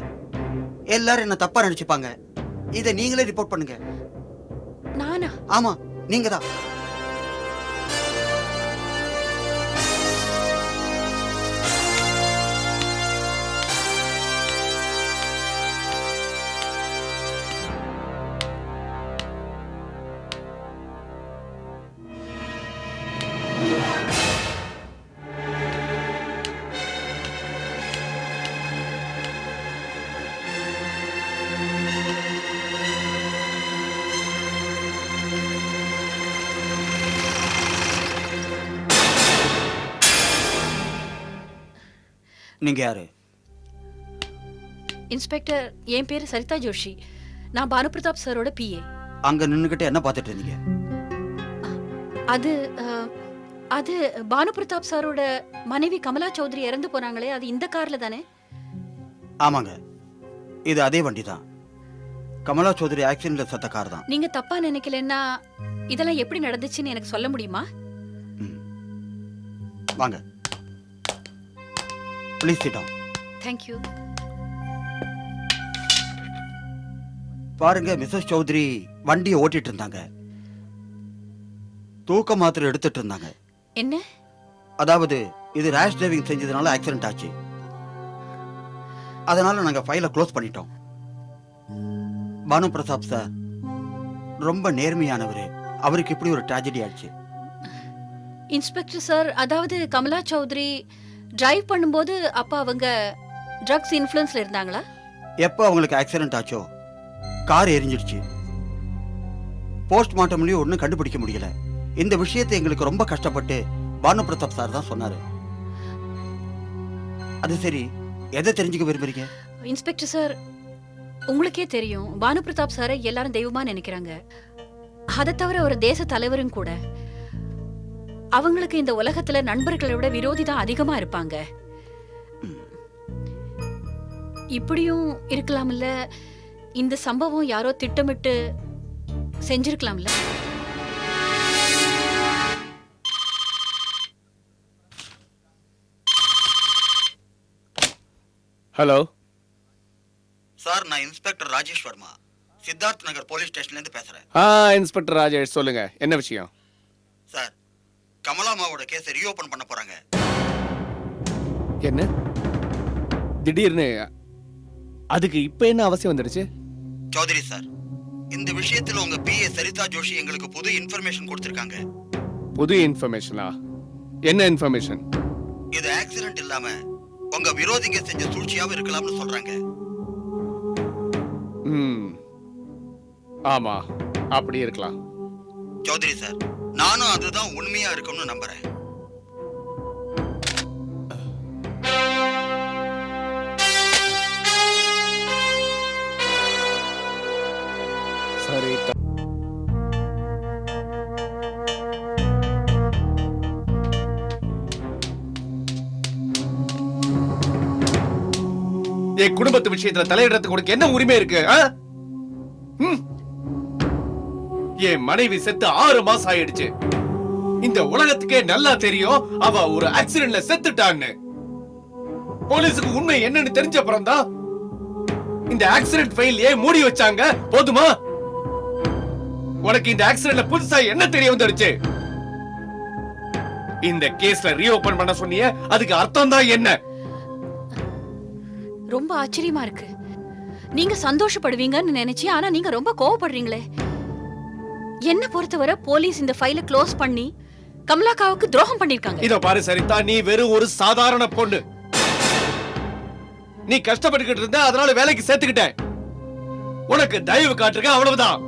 எல்லாரும் என்ன தப்பா நினைச்சுப்பாங்க. இதை நீங்களே ரிப்போர்ட் பண்ணுங்க. நானா? ஆமா, நீங்க தான். நீங்க யாரு? இன்ஸ்பெக்டர், என் பேரு சரிதா ஜோஷி. நான் பானு பிரதாப் சாரோட பிஏ. அங்க நின்னுகிட்டு என்ன பார்த்துட்டு இருந்தீங்க? அது அது பானு பிரதாப் சாரோட மனைவி கமலா சௌத்ரி இறந்து போனாங்களே, அது இந்த கார்ல தானே? ஆமாங்க, இது அதே வண்டி தான். கமலா சௌத்ரி ஆக்சிடென்ட்ல செத்த கார் தான். நீங்க தப்பா நினைக்கலன்னா இதெல்லாம் எப்படி நடந்துச்சுன்னு எனக்கு சொல்ல முடியுமா? வாங்க, please sit down. Thank you. பாருங்க, மிஸ்ஸஸ் சௌத்ரி வண்டியை ஓட்டிட்டு இருந்தாங்க. தூக்க மாத்திரை எடுத்துட்டு இருந்தாங்க. என்ன? அதாவது இது ரேஷ் டிரைவிங் செஞ்சதுனால ஆக்சிடென்ட் ஆச்சு. அதனால நாங்க ஃபைலை க்ளோஸ் பண்ணிட்டோம். பானு பிரதாப் சார் ரொம்ப நேர்மையானவர். அவருக்கு இப்படி ஒரு ட்ராஜடி ஆச்சு. இன்ஸ்பெக்டர் சார், அதாவது கமலா சௌத்ரி டிரைவ் பண்ணும்போது அப்ப அவங்க ட்ரக்ஸ் இன்ஃப்ளூயன்ஸ்ல இருந்தாங்களா? எப்போ அவங்களுக்கு ஆக்சிடென்ட் ஆச்சோ கார் எரிஞ்சிடுச்சு. போஸ்ட்மார்ட்டம்லயும் ஒன்றும் கண்டுபிடிக்க முடியல. இந்த விஷயத்தை எங்களுக்கு ரொம்ப கஷ்டப்பட்டு பானு பிரதாப் சார் தான் சொன்னாரு. அது சரி, எதை தெரிஞ்சுக்க விரும்புறீங்க? இன்ஸ்பெக்டர் சார், உங்களுக்கே தெரியும், பானு பிரதாப் சாரை எல்லாரும் தெய்வமா நினைக்கிறாங்க. அதை தவிர ஒரு தேச தலைவரும் கூட. அவங்களுக்கு இந்த உலகத்துல நண்பர்களை விட விரோதி தான் அதிகமா இருப்பாங்க. இப்படியும் இருக்கலாம்ல, இந்த சம்பவம் யாரோ திட்டமிட்டு செஞ்சிருக்கலாம்ல. ஹலோ சார், நான் இன்ஸ்பெக்டர் ராஜேஷ் வர்மா, சித்தார்த் நகர் போலீஸ் ஸ்டேஷன்ல இருந்து பேசுறேன். இன்ஸ்பெக்டர் ராஜேஷ், சொல்லுங்க, என்ன விஷயம்? சார், கமலாமாவோட கேஸை ரீஓபன் பண்ண போறாங்க. என்ன? திடீர்னு அதுக்கு இப்ப என்ன அவசியம் வந்துடுச்சு? சௌத்ரி சார், இந்த விஷயத்துல உங்க பிஏ சரிதா ஜோஷி எங்களுக்கு புது இன்ஃபர்மேஷன் கொடுத்திருக்காங்க. புது இன்ஃபர்மேஷனா? என்ன இன்ஃபர்மேஷன்? இது ஆக்சிடென்ட் இல்லாம உங்க விரோதிங்க செஞ்ச சூழ்ச்சியாவும் இருக்கலாம்னு சொல்றாங்க. ஆமா, அப்படி இருக்கலாம். சௌத்ரி சார், நானும் அதுதான் உண்மையா இருக்கும்னு நம்புறேன். சரி, என் குடும்பத்து விஷயத்துல தலையிடறதுக்கு உனக்கு என்ன உரிமை இருக்கு? என் மனைவி செத்து 6 மாசம் ஆயிடுச்சு. இந்த உலகத்துக்கே நல்லா தெரியும் அவ ஒரு ஆக்சிடென்ட்ல செத்துட்டான்னு. போலீஸுக்கு உண்மை என்னன்னு தெரிஞ்ச அப்புறம்தான் இந்த ஆக்சிடென்ட் ஃபைல் ஏன் மூடி வச்சாங்க. போதுமா? உனக்கு இந்த ஆக்சிடென்ட்ல புதுசா என்ன தெரிய வந்துடுச்சு? இந்த கேஸ்ல ரீஓபன் பண்ண சொன்னியே, அதுக்கு அர்த்தம் தான் என்ன? ரொம்ப ஆச்சரியமா இருக்கு. நீங்க சந்தோஷப்படுவீங்கன்னு நினைச்சு, ஆனா நீங்க ரொம்ப கோவப்படுறீங்களே. என்ன பொறுத்தவரை போலீஸ் இந்த ஃபைல க்ளோஸ் பண்ணி கமலாக்காவுக்கு துரோகம் பண்ணிருக்காங்க. இதோ பாரு சரிதா, நீ வெறும் ஒரு சாதாரண பொண்ணு. நீ கஷ்டப்பட்டுக்கிட்டு இருந்த, அதனால வேலைக்கு சேர்த்துக்கிட்டேன். உனக்கு தயவு காட்டுறேன், அவ்வளவுதான்.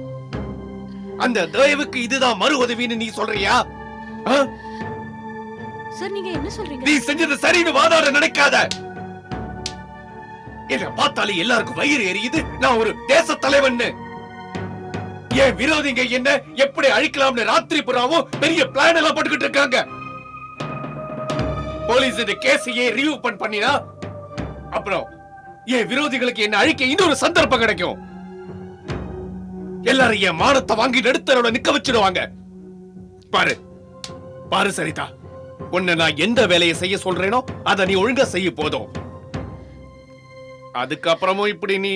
அந்த தயவுக்கு இதுதான் மறு உதவின்னு நீ சொல்றியா? சார், நீங்க என்ன சொல்றீங்க? நீ செஞ்சது சரின்னு வாதாட நினைக்காத. என்ன பார்த்தாலே எல்லாருக்கும் வயிறு எரியுது, நான் ஒரு தேச தலைவன். என் விரோதிங்க என்ன எப்படி அழிக்கலாம்னு ராத்திரி புறாவும் பெரிய பிளான் எல்லாம் போட்டுக்கிட்டு இருக்காங்க. போலீஸ் இந்த கேஸையே ரிவ்யூ பண்ணினா அப்புறம் என் விரோதிகளுக்கு என்ன அழிக்க இன்னொரு சந்தர்ப்பம் கிடைக்கும். எல்லாரும் என் மானத்தை வாங்கி நடுத்தரோட நிக்க வச்சிடுவாங்க. பாரு பாரு சரிதா, உன்னை நான் எந்த வேலையை செய்ய சொல்றேனோ அதை நீ ஒழுங்கா செய்ய போதும். அதுக்கப்புறமும் இப்படி நீ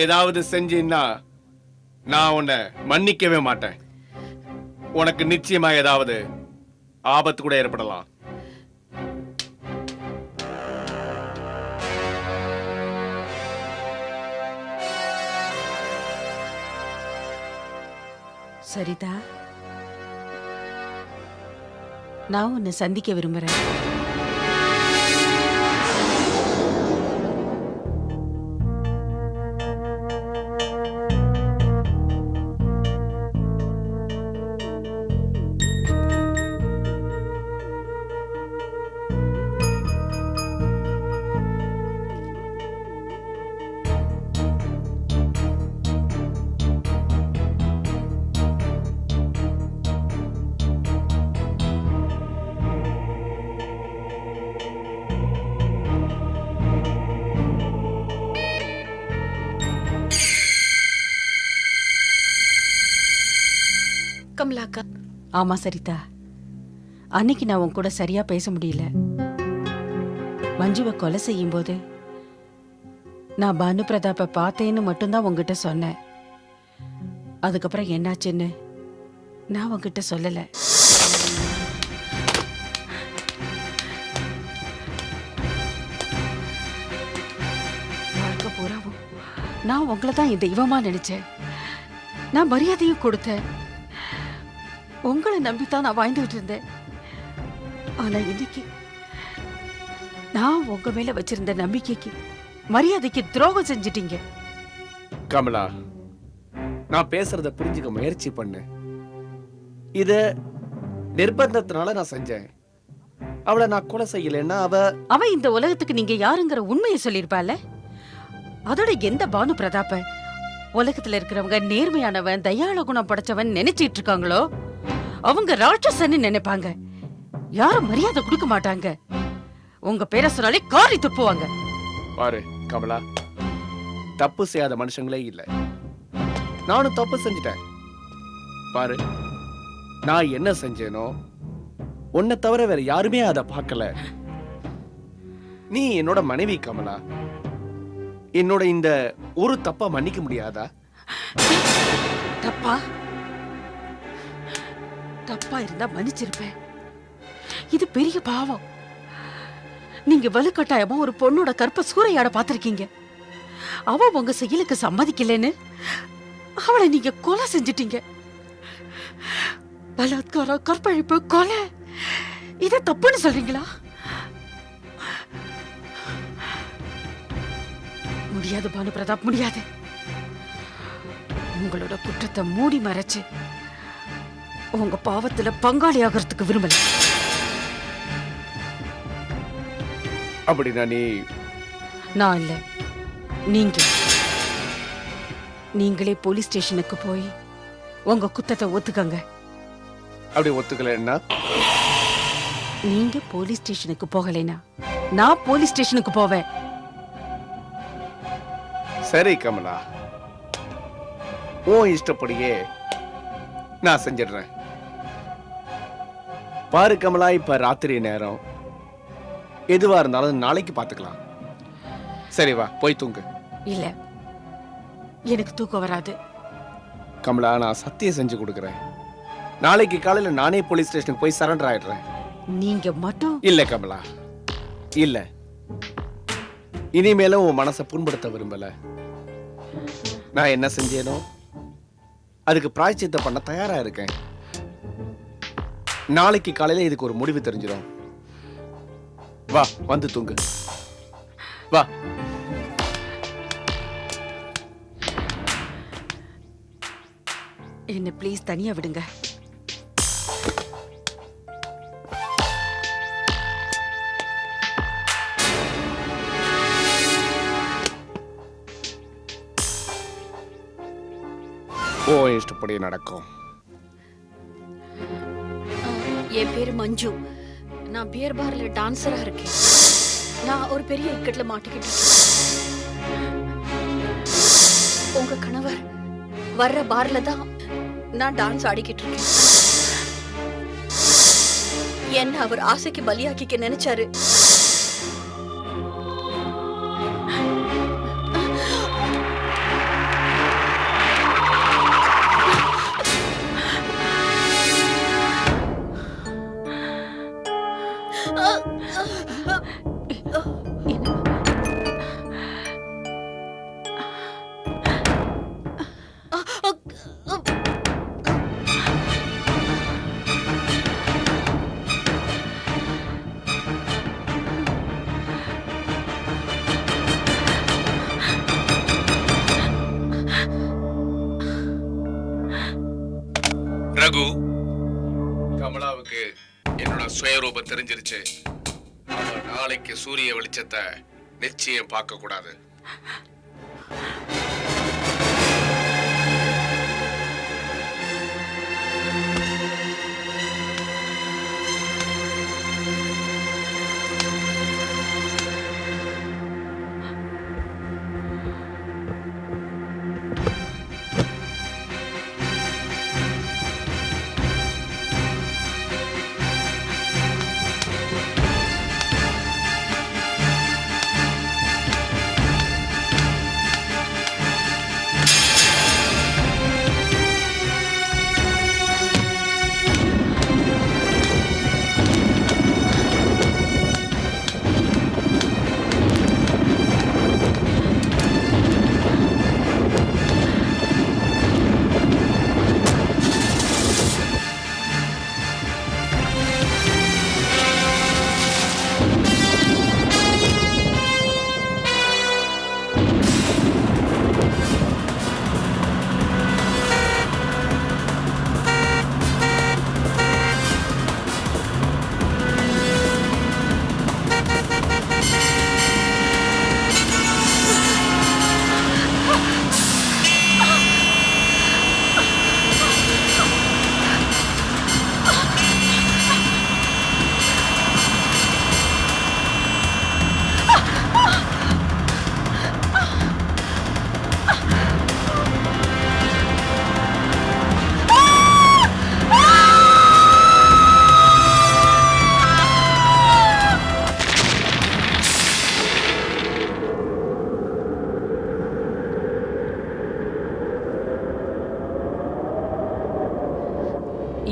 ஏதாவது செஞ்சின்னா நான் உன்னை மன்னிக்கவே மாட்டேன். உனக்கு நிச்சயமா ஏதாவது ஆபத்து கூட ஏற்படலாம். சரிதா, நான் உன்னை சந்திக்க விரும்புறேன். கமலாக்கா, ஆமா சரிதா, அன்னைக்கு நான் உன் கூட சரியா பேச முடியல. மஞ்சுவை கொலை செய்யும் போது நான் பானு பிரதாப்பை பார்த்தேன்னு மட்டும்தான் உங்ககிட்ட சொன்னேன். அதுக்கப்புறம் என்னாச்சுன்னு நான் உங்ககிட்ட சொல்லல. வாழ்க்கை பூராவும் நான் உங்களை தான் என் தெய்வமா நினைச்சேன். நான் மரியாதையும் கொடுத்தேன். உங்களை நம்பித்தான் நான் வாழ்ந்துகிட்டு இருந்தேன். ஆனா இன்னைக்கு நான் உங்க மேல வச்சிருந்த நம்பிக்கைக்கு மரியாதைக்கு துரோகம் செஞ்சிட்டீங்க. கமலா, நான் பேசுறத புரிஞ்சுக்க முயற்சி பண்ணு. இத நிர்பந்தத்தினால நான் செஞ்சேன். அவளை நான் கொலை செய்யலன்னா அவ இந்த உலகத்துக்கு நீங்க யாருங்கிற உண்மையை சொல்லிருப்பால. அதோட எந்த பானு பிரதாப்ப உலகத்துல இருக்கிறவங்க நேர்மையானவன் தயாள குணம் படைச்சவன் நினைச்சிட்டு இருக்காங்களோ அவங்க ராட்சசன்னு நினைப்பாங்க. யாரும் மரியாதை கொடுக்க மாட்டாங்க. உங்க பேரை சொன்னாலே காரி துப்புவாங்க. பாரு கமலா, தப்பு செய்யாத மனுஷங்களே இல்ல. நானும் தப்பு செஞ்சிட்டேன். பாரு, நான் என்ன செஞ்சேனோ உன்னை தவிர வேற யாருமே அதை பார்க்கல. நீ என்னோட மனைவி கமலா. என்னோட இந்த ஒரு தப்பா மன்னிக்க முடியாதா? தப்பா தப்பா இருந்தா மன்னிச்சிருப்பேன். இது பெரிய பாவம். நீங்க வலுக்கட்டாயமா ஒரு பொண்ணோட கற்ப சூறையாட பாத்திருக்கீங்க. அவ உங்க செயலுக்கு சம்மதிக்கலன்னு அவளை நீங்க கொலை செஞ்சிட்டீங்க. பலாத்காரம், கற்பழிப்பு, கொலை இத தப்புன்னு சொல்றீங்களா? முடியாது பானு பிரதாப், முடியாது. உங்களோட குற்றத்தை மூடி மறைச்சு உங்க பாவத்துல பங்காளி ஆகிறதுக்கு விரும்பல. அப்படின்னா நான் இல்ல, நீங்களே போலீஸ் ஸ்டேஷனுக்கு போய் உங்க குத்தத்தை ஒத்துக்கங்க. அப்படி ஒத்துக்கலன்னா? நீங்க போலீஸ் ஸ்டேஷனுக்கு போகலைனா நான் போலீஸ் ஸ்டேஷனுக்கு போவேன். சரி கமலா, உன் இஷ்டப்படியே நான் செஞ்சிடுறேன். பாரு கமலா, இப்ப ராத்திரி நேரம், எதுவா இருந்தாலும் நாளைக்கு பாத்துக்கலாம். சரி வா, போய் தூங்கு. இல்ல, எனக்கு தூக்கம் வராது. கமலா, நான் சத்தியம் செஞ்சு கொடுக்குறேன். நாளைக்கு காலையில நானே போலீஸ் ஸ்டேஷனுக்கு போய் சரண்டர் ஆயிடுறேன். நீங்க மட்டும் இல்ல கமலா, இல்ல. இனிமேலும் உன் மனசை புண்படுத்த விரும்பல. நான் என்ன செஞ்சேனோ அதுக்கு பிராயச்சித்தம் பண்ண தயாரா இருக்கேன். நாளைக்கு காலையில இதுக்கு ஒரு முடிவு தெரிஞ்சிடும். வா, வந்து தூங்கு. வா. என்ன ப்ளீஸ் தனியா விடுங்க. ஓ, இஷ்டப்படி நடக்கும். என் பேரு மஞ்சு. நான் பியர் பார்ல டான்சரா இருக்கேன். நான் ஒரு பெரிய இக்கட்ல மாட்டிக்கிட்டு இருக்கேன். உங்க கணவர் வர்ற பார்ல தான் நான் டான்ஸ் ஆடிக்கிட்டு இருக்கேன். என்ன அவர் ஆசைக்கு பலியாக்கிக்க நினைச்சாரு. ரகு, கமலாவுக்கு என்னோட சுயரூபம் தெரிஞ்சிருச்சு. அவ நாளைக்கு சூரிய வெளிச்சத்தை நிச்சயம் பார்க்க கூடாது.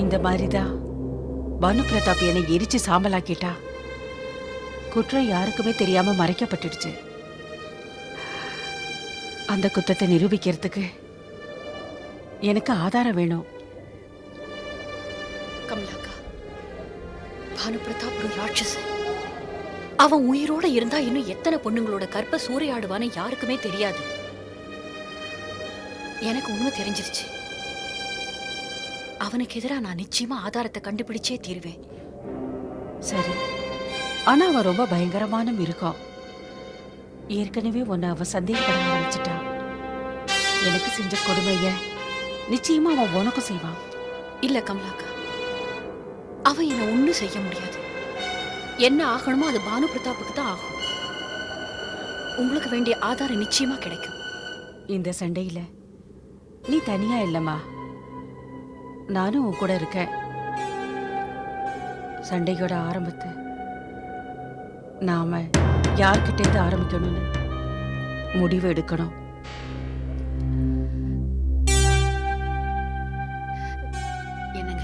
இந்த மாதிரிதான் பானு பிரதாப் என்னை எரிச்சு சாம்பலாக்கிட்டா. குற்றம் யாருக்குமே தெரியாம மறைக்கப்பட்டுடுச்சு. அந்த குற்றத்தை நிரூபிக்கிறதுக்கு எனக்கு ஆதாரம் வேணும். கமலாக்கா, பானு பிரதாப் ஒரு ராட்சசன். அவன் உயிரோட இருந்தா இன்னும் எத்தனை பொண்ணுங்களோட கற்ப சூறையாடுவான்னு யாருக்குமே தெரியாது. எனக்கு உண்மை தெரிஞ்சிருச்சு. அவனுக்கு எதிராக நான் நிச்சயமா ஆதாரத்தை கண்டுபிடிச்சே தீருவேன். சரி, ஆனா அவன் ரொம்ப பயங்கரமான மிருகம். ஏற்கனவே உன்னை அவன் சந்தேகப்பட ஆரம்பிச்சிட்டான். எனக்கு செஞ்ச கொடுமைய நிச்சயமா அவன் உனக்கும் செய்வான். இல்ல கமலாக்கா, அவன் என்ன ஒண்ணும் செய்ய முடியாது. என்ன ஆகணுமோ அது பானு பிரதாப்புக்கு தான் ஆகும். உங்களுக்கு வேண்டிய ஆதாரம் நிச்சயமா கிடைக்கும். இந்த சண்டையில நீ தனியா இல்லம்மா, நானும் உன் கூட இருக்கேன். சண்டையோட ஆரம்பத்தை நாம யார்கிட்ட இருந்து ஆரம்பிக்கணும்னு முடிவு எடுக்கணும். என்னங்க?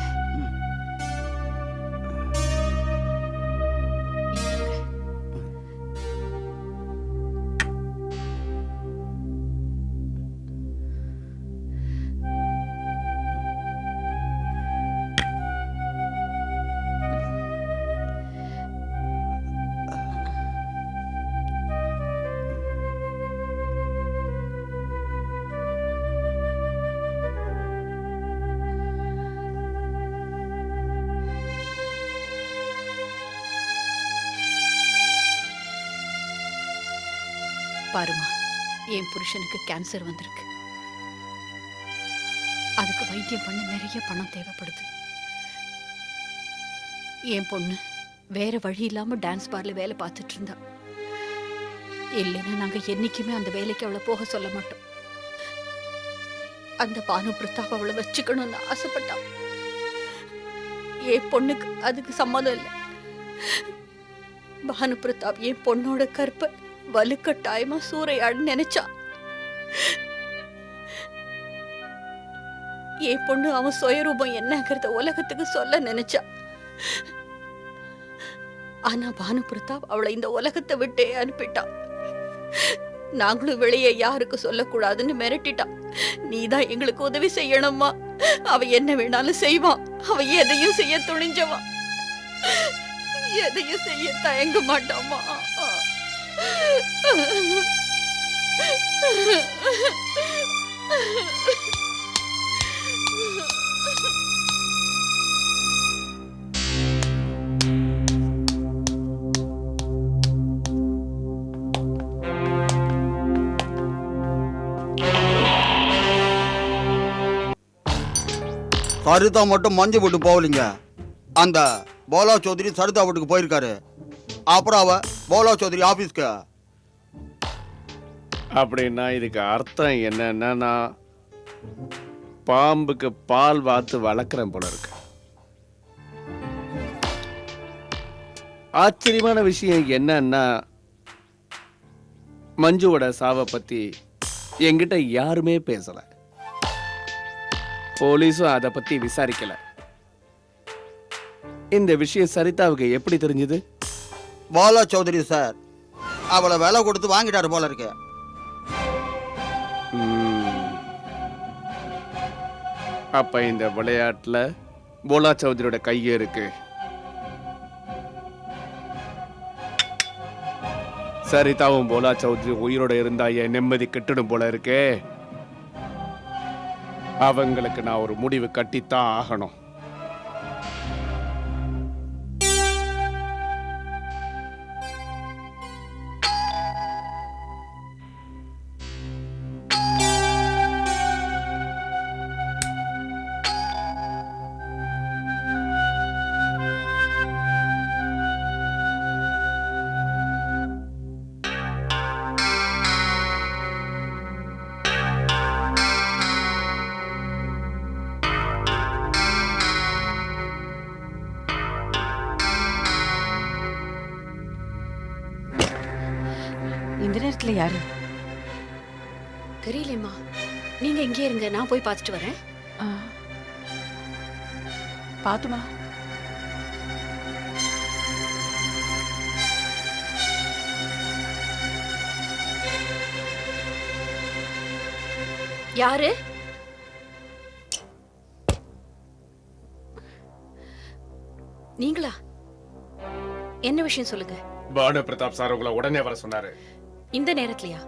பாருமா, என் புருஷனுக்கு கேன்சர் வந்திருக்கு. அதுக்கு வைத்தியம் பண்ண நிறைய பணம் தேவைப்படுது. என் பொண்ணு வேற வழி இல்லாம டான்ஸ் பார்ல வேலை பார்த்துட்டு இருந்தா. இல்லைன்னா நாங்க என்னைக்குமே அந்த வேலைக்கு அவளை போக சொல்ல மாட்டோம். அந்த பானு பிரதாப் அவளை வச்சுக்கணும்னு ஆசைப்பட்டான். என் பொண்ணுக்கு அதுக்கு சம்மதம் இல்லை. பானு பிரதாப் என் பொண்ணோட கற்பை வலுக்கட்டாயமா சூறையாடு நினைச்சா. என் பொண்ணு அவன் சுயரூபம் என்னங்கிறத உலகத்துக்கு சொல்ல நினைச்சா. ஆனா பானு பிரதாப் அவளை இந்த உலகத்தை விட்டே அனுப்பிட்டான். நாங்களும் வெளியே யாருக்கு சொல்லக்கூடாதுன்னு மிரட்டிட்டான். நீதான் எங்களுக்கு உதவி செய்யணுமா? அவ என்ன வேணாலும் செய்வான். அவ எதையும் செய்ய துணிஞ்சவான். எதையும் செய்ய தயங்க மாட்டாமா. சரிதா மட்டும் மஞ்சள் வீட்டு போகலீங்க. அந்த போலா சௌத்ரி சரிதா வீட்டுக்கு போயிருக்காரு. அப்புறம் அவ போலா சௌத்ரி ஆபீஸ்க்கு. அப்படின்னா இதுக்கு அர்த்தம் என்னன்னா, நான் பாம்புக்கு பால் வாத்து வளர்க்குறேன் போல இருக்கு. ஆச்சரியமான விஷயம் என்னன்னா, மஞ்சுவோட சாவை பத்தி என்கிட்ட யாருமே பேசல. போலீஸும் அதை பத்தி விசாரிக்கல. இந்த விஷயம் சரிதாவுக்கு எப்படி தெரிஞ்சது? போலா சௌத்ரி சார் அவளை விலை கொடுத்து வாங்கிட்டாரு போல இருக்கு. அப்ப இந்த விளையாட்டுல போலா சௌத்ரியோட கையே இருக்கு. சரிதாவும் போலா சௌத்ரி உயிரோட இருந்தா என் நிம்மதி கெட்டுடும் போல இருக்கே. அவங்களுக்கு நான் ஒரு முடிவு கட்டித்தான் ஆகணும். இந்த நேரத்துல யாரு? தெரியலம்மா, நீங்க இங்கே இருங்க, நான் போய் பார்த்துட்டு வரேன். பாத்துமா. யாரு? நீங்களா? என்ன விஷயம் சொல்லுங்க. பானு பிரதாப் சார் உங்களை உடனே வர சொன்னாரு. இந்த நேரத்துலயா?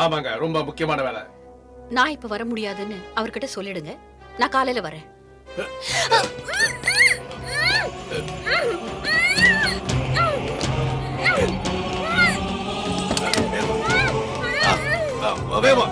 ஆமாங்க, ரொம்ப முக்கியமான வேலை. நான் இப்ப வர முடியாதுன்னு அவர்கிட்ட சொல்லிடுங்க. நான் காலையில வரேன். வேமா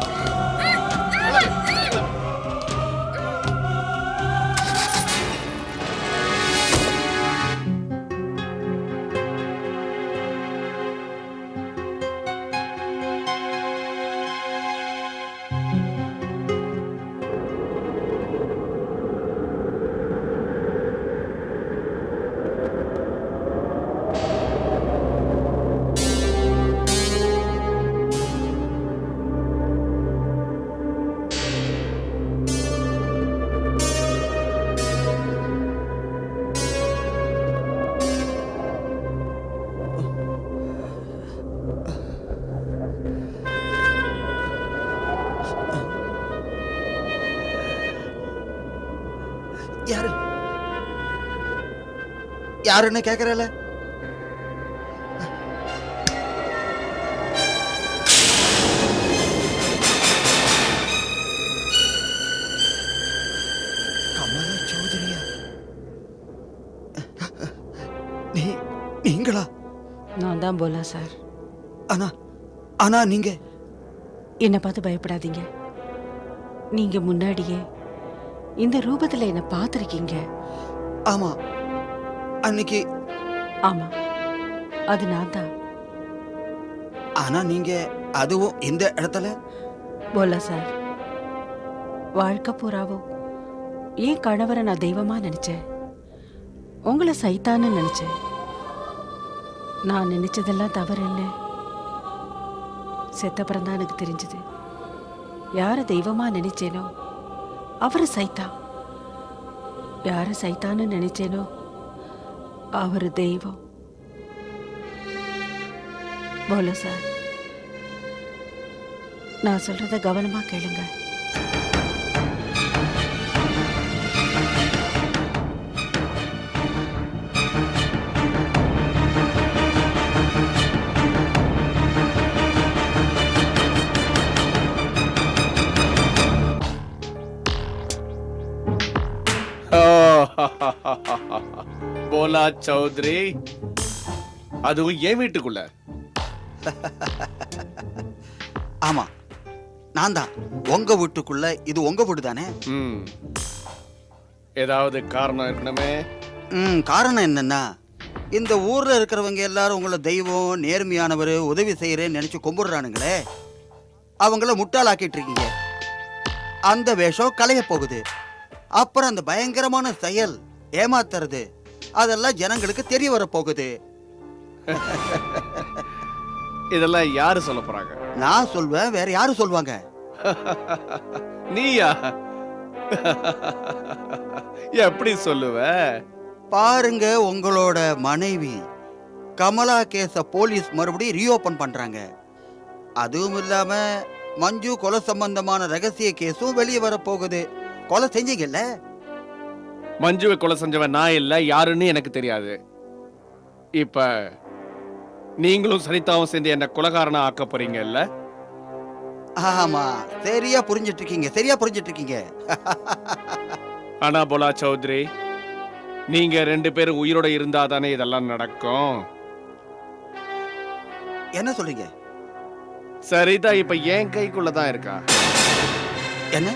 யாரு யாருன்னு கேக்குறல? கமலா சௌதரியா? நீங்களா? நான் தான் போலா சார். ஆனா ஆனா நீங்க என்னை பார்த்து பயப்படாதீங்க. நீங்க முன்னாடியே இந்த ரூபத்துல என்ன பார்த்திருக்கீங்க. ஆமா, அன்னைக்கு. ஆமா, அது நான் தான். ஆனா நீங்க அதுவும் இந்த இடத்துல? போலா சார், வாழ்க்கை பூராவும் ஏன் கணவரை நான் தெய்வமா நினைச்சேன், உங்களை சைத்தான்னு நினைச்சேன். நான் நினைச்சதெல்லாம் தவறுன்னு செத்தப்புறம் தான் எனக்கு தெரிஞ்சது. யாரை தெய்வமா நினைச்சேனோ அவரு சைத்தான், யார சைத்தான்னு நினைச்சேனோ அவரு தெய்வம். போல சார், நான் சொல்றத கவனமா கேளுங்க. போலா சௌத்ரி, அதுவும் என் வீட்டுக்குள்ள. ஆமா, நான் தான். உங்க வீட்டுக்குள்ள. இது உங்க வீடு தானே? ஏதாவது காரணம் இருக்கணுமே. காரணம் என்னன்னா, இந்த ஊர்ல இருக்கிறவங்க எல்லாரும் உங்களை தெய்வம், நேர்மையானவர், உதவி செய்யறேன்னு நினைச்சு கும்பிடுறானுங்களே, அவங்கள முட்டாளாக்கிட்டு இருக்கீங்க. அந்த வேஷம் களைய போகுது. அப்புறம் அந்த பயங்கரமான செயல், ஏமாத்துறது, அதெல்லாம் ஜனங்களுக்கு தெரிய வர போகுது. இதெல்லாம் யாரு சொல்ல போறாங்க? நான் சொல்வேன், வேற யாரு சொல்வாங்க? நீயா? எப்படி சொல்லுவ? பாருங்க, உங்களோட மனைவி கமலா கேஸ போலீஸ் மறுபடியும் ரீஓபன் பண்றாங்க. அதுவும் இல்லாம மஞ்சு கொலை சம்பந்தமான ரகசிய கேஸும் வெளியே வர போகுது. கொலை செஞ்சீங்கல்ல? மஞ்சுவை கொலை செஞ்சவன் நான் இல்ல, யாருன்னு எனக்கு தெரியாது. இப்ப நீங்களும் சரிதாவும் சேர்ந்து என்ன கொலைகாரனா ஆக்க போறீங்க இல்ல? ஆமா, சரியா புரிஞ்சிட்டு இருக்கீங்க, சரியா புரிஞ்சிட்டு இருக்கீங்க. ஆனா போலா சௌத்ரி, நீங்க 2 பேரும் உயிரோட இருந்தா தானே இதெல்லாம் நடக்கும். என்ன சொல்றீங்க? சரிதா இப்ப என் கைக்குள்ளதான் இருக்கா. என்ன?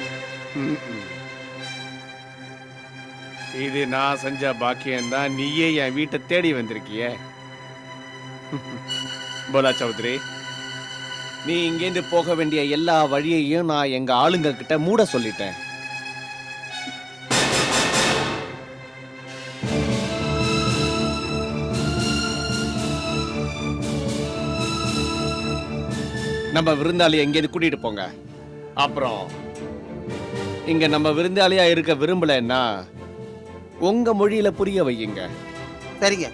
இது நான் செஞ்ச பாக்கியம் தான். நீயே என் வீட்டை தேடி வந்திருக்கிய. போலா சௌத்ரி, நீ இங்கேருந்து போக வேண்டிய எல்லா வழியையும் நான் எங்க ஆளுங்க கிட்ட மூட சொல்லிட்டேன். நம்ம விருந்தாளியை எங்கேயிருந்து கூட்டிட்டு போங்க. அப்புறம் இங்க நம்ம விருந்தாளியா இருக்க விரும்பலன்னா உங்க மொழியில புரிய வையுங்க. சரிங்க.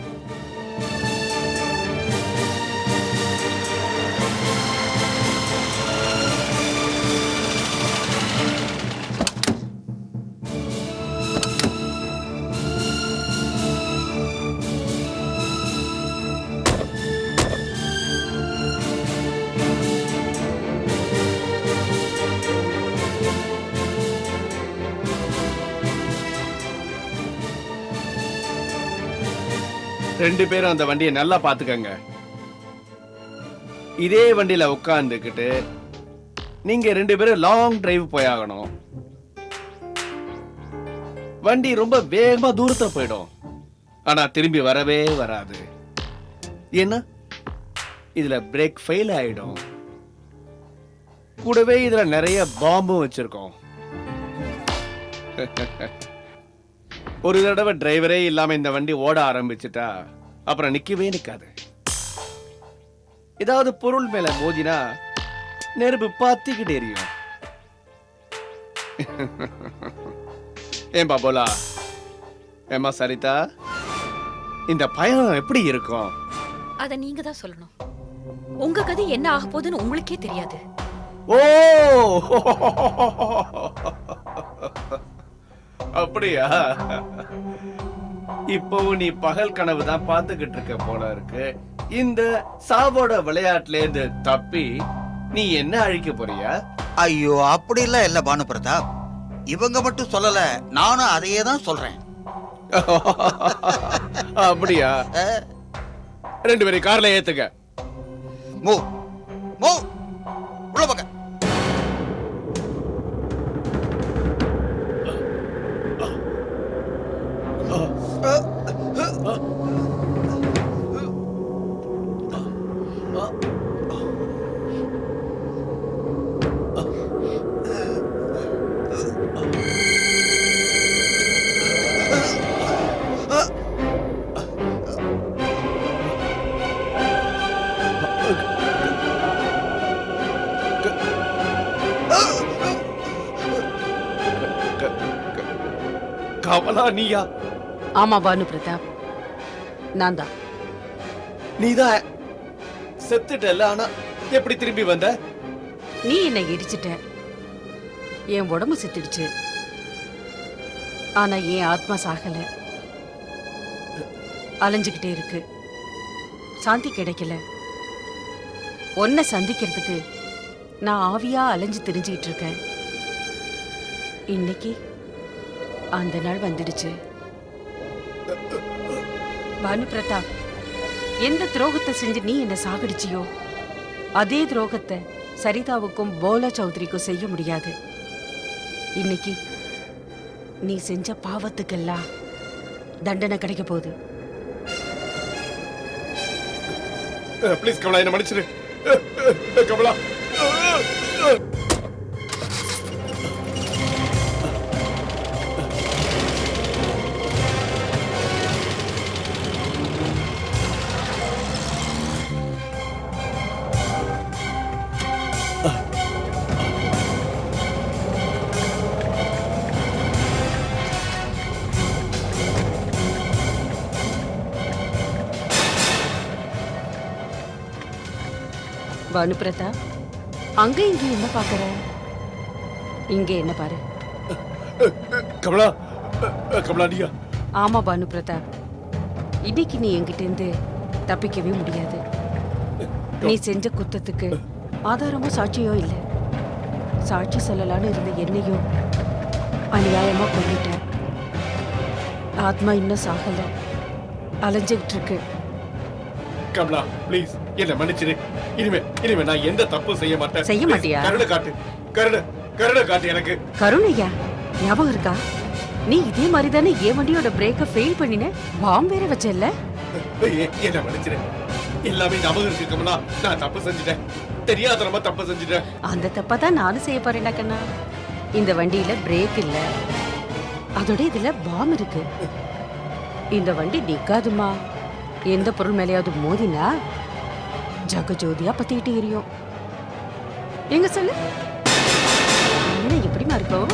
ரெண்டு பேரும் அந்த வண்டியை நல்லா பாத்துக்கங்க. இதே வண்டியில உட்கார்ந்துக்கிட்டு நீங்க ரெண்டு பேரும் லாங் டிரைவ் போயாகணும். வண்டி ரொம்ப வேகமா தூரத்துல போயிடும், ஆனா திரும்பி வரவே வராது. ஏன்னா இதுல பிரேக் ஃபெயில் ஆயிடும். கூடவே இதுல நிறைய பாம்பும் வச்சிருக்கோம். ஒரு தடவை டிரைவரே இல்லாம இந்த வண்டி ஓட ஆரம்பிச்சுட்டா அப்புறம் நிக்கவே நிக்காது. ஏதாவது பொருள் மேல மோதினா நெருப்பு பாத்திக்கிட்டு எரியும். ஏன் பாபோலா, ஏமா சரிதா, இந்த பயணம் எப்படி இருக்கும்? அத நீங்க தான் சொல்லணும். உங்க கதை என்ன ஆக போகுதுன்னு உங்களுக்கே தெரியாது. ஓ, அப்படியா? இப்பவும் நீ பகல் கனவு தான் பார்த்துக்கிட்டு இருக்க போல இருக்கு. இந்த சாவோட விளையாட்டுல இருந்து தப்பி நீ என்ன அழிக்க போறியா? ஐயோ, அப்படிலாம் இல்ல பானு பிரதாப். இவங்க மட்டும் சொல்லல, நானும் அதையே தான் சொல்றேன். அப்படியா? ரெண்டு பேரும் கார்ல ஏத்துக்க. மூ மூ உள்ள பக்க. கமலா, நீயா? ஆமா பானு பிரதாப், நான் தான். நீதான் செத்துட்டல, ஆனா எப்படி திரும்பி வந்த? நீ என்னை இடிச்சிட்ட, என் உடம்பு செத்துடுச்சு, ஆனா என் ஆத்மா சாகல. அலைஞ்சுக்கிட்டே இருக்கு, சாந்தி கிடைக்கல. உன்னை சந்திக்கிறதுக்கு நான் ஆவியா அலைஞ்சு திரிஞ்சுக்கிட்டு இருக்கேன். இன்னைக்கு அந்த நாள் வந்துடுச்சு. பானு பிரதாப், எந்த துரோகத்தை செஞ்சு நீ என்ன சாகடிச்சியோ அதே துரோகத்தை சரிதாவுக்கும் போலா சௌத்ரிக்கும் செய்ய முடியாது. இன்னைக்கு நீ செஞ்ச பாவத்துக்கெல்லாம் தண்டனை கிடைக்க போகுது. ப்ளீஸ் கமலா, என்ன மன்னிச்சிரு. கமலா, பானு பிரதாப், அங்க இங்க என்ன பாக்குற? இங்க என்ன பாரு. கமலா, கமலா நீயா? ஆமா பானு பிரதாப், இன்னைக்கு நீ என்கிட்ட இருந்து தப்பிக்கவே முடியாது. நீ செஞ்ச குத்தத்துக்கு ஆதாரமோ சாட்சியோ இல்லை. சாட்சி சொல்லலான்னு இருந்த என்னையும் அநியாயமா கொண்டுட்ட. ஆத்மா இன்னும் சாகல, அலைஞ்சுக்கிட்டு இருக்கு. கமலா, ப்ளீஸ் என்ன மன்னிச்சிரு. இனிமே நான் எந்த தப்பும் செய்ய மாட்டேன். செய்ய மாட்டியா? கருணை காட்டு, கருணை காட்டு எனக்கு. கருணையா? ஞாபகம் இருக்கா? நீ இதே மாதிரி தானே என் வண்டியோட பிரேக்க ஃபெயில் பண்ணின, பாம் வேற வச்சல்ல? என்ன மன்னிச்சிரு. எல்லாமே ஞாபகம் இருக்கு கமலா. நான் தப்பு செஞ்சுட்டேன், தெரியாதனமா தப்பு செஞ்சுட்டேன். அந்த தப்பா தான் நானும் செய்ய போறேன்டா கண்ணா. இந்த வண்டியில பிரேக் இல்ல, அதோட இதுல பாம் இருக்கு. இந்த வண்டி நிக்காதுமா. எந்த பொருள் மேலேயாவது மோதினா ஜகஜோதியா பத்திக்கிட்டு எரியும். எங்க சொல்லு, என்ன எப்படிமா இருக்கும்?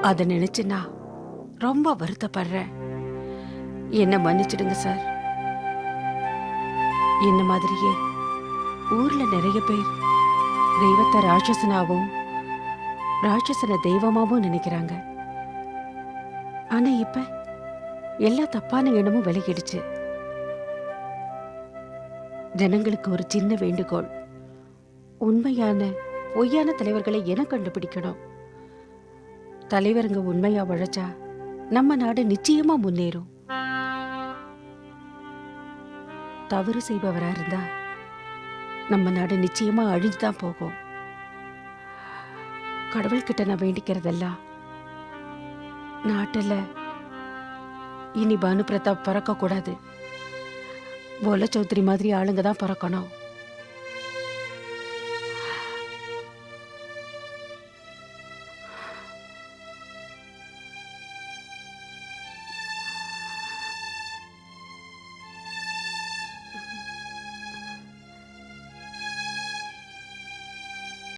அதை நினைச்சு நான் ரொம்ப வருத்தப்படுறேன். என்ன மன்னிச்சிடுங்க சார். என்ன மாதிரியே ஊர்ல நிறைய பேர் தெய்வத்தை ராட்சசனாவும் ராட்சசனை தெய்வமாவும் நினைக்கிறாங்க. ஆனா இப்ப எல்லா தப்பான எண்ணமும் விலகிடுச்சு. ஜனங்களுக்கு ஒரு சின்ன வேண்டுகோள், உண்மையான பொய்யான தலைவர்களை என கண்டுபிடிக்கணும். தலைவருங்க உண்மையா உழைச்சா நம்ம நாடு நிச்சயமா முன்னேறும். தவறு செய்பவரா இருந்தா நம்ம நாடு நிச்சயமா அழிஞ்சுதான் போகும். கடவுள்கிட்ட நான் வேண்டிக்கிறதெல்லாம் நாட்டுல இனி பானு பிரதாப் பிறக்க கூடாது. போல சௌத்ரி மாதிரி ஆளுங்க தான் பிறக்கணும்.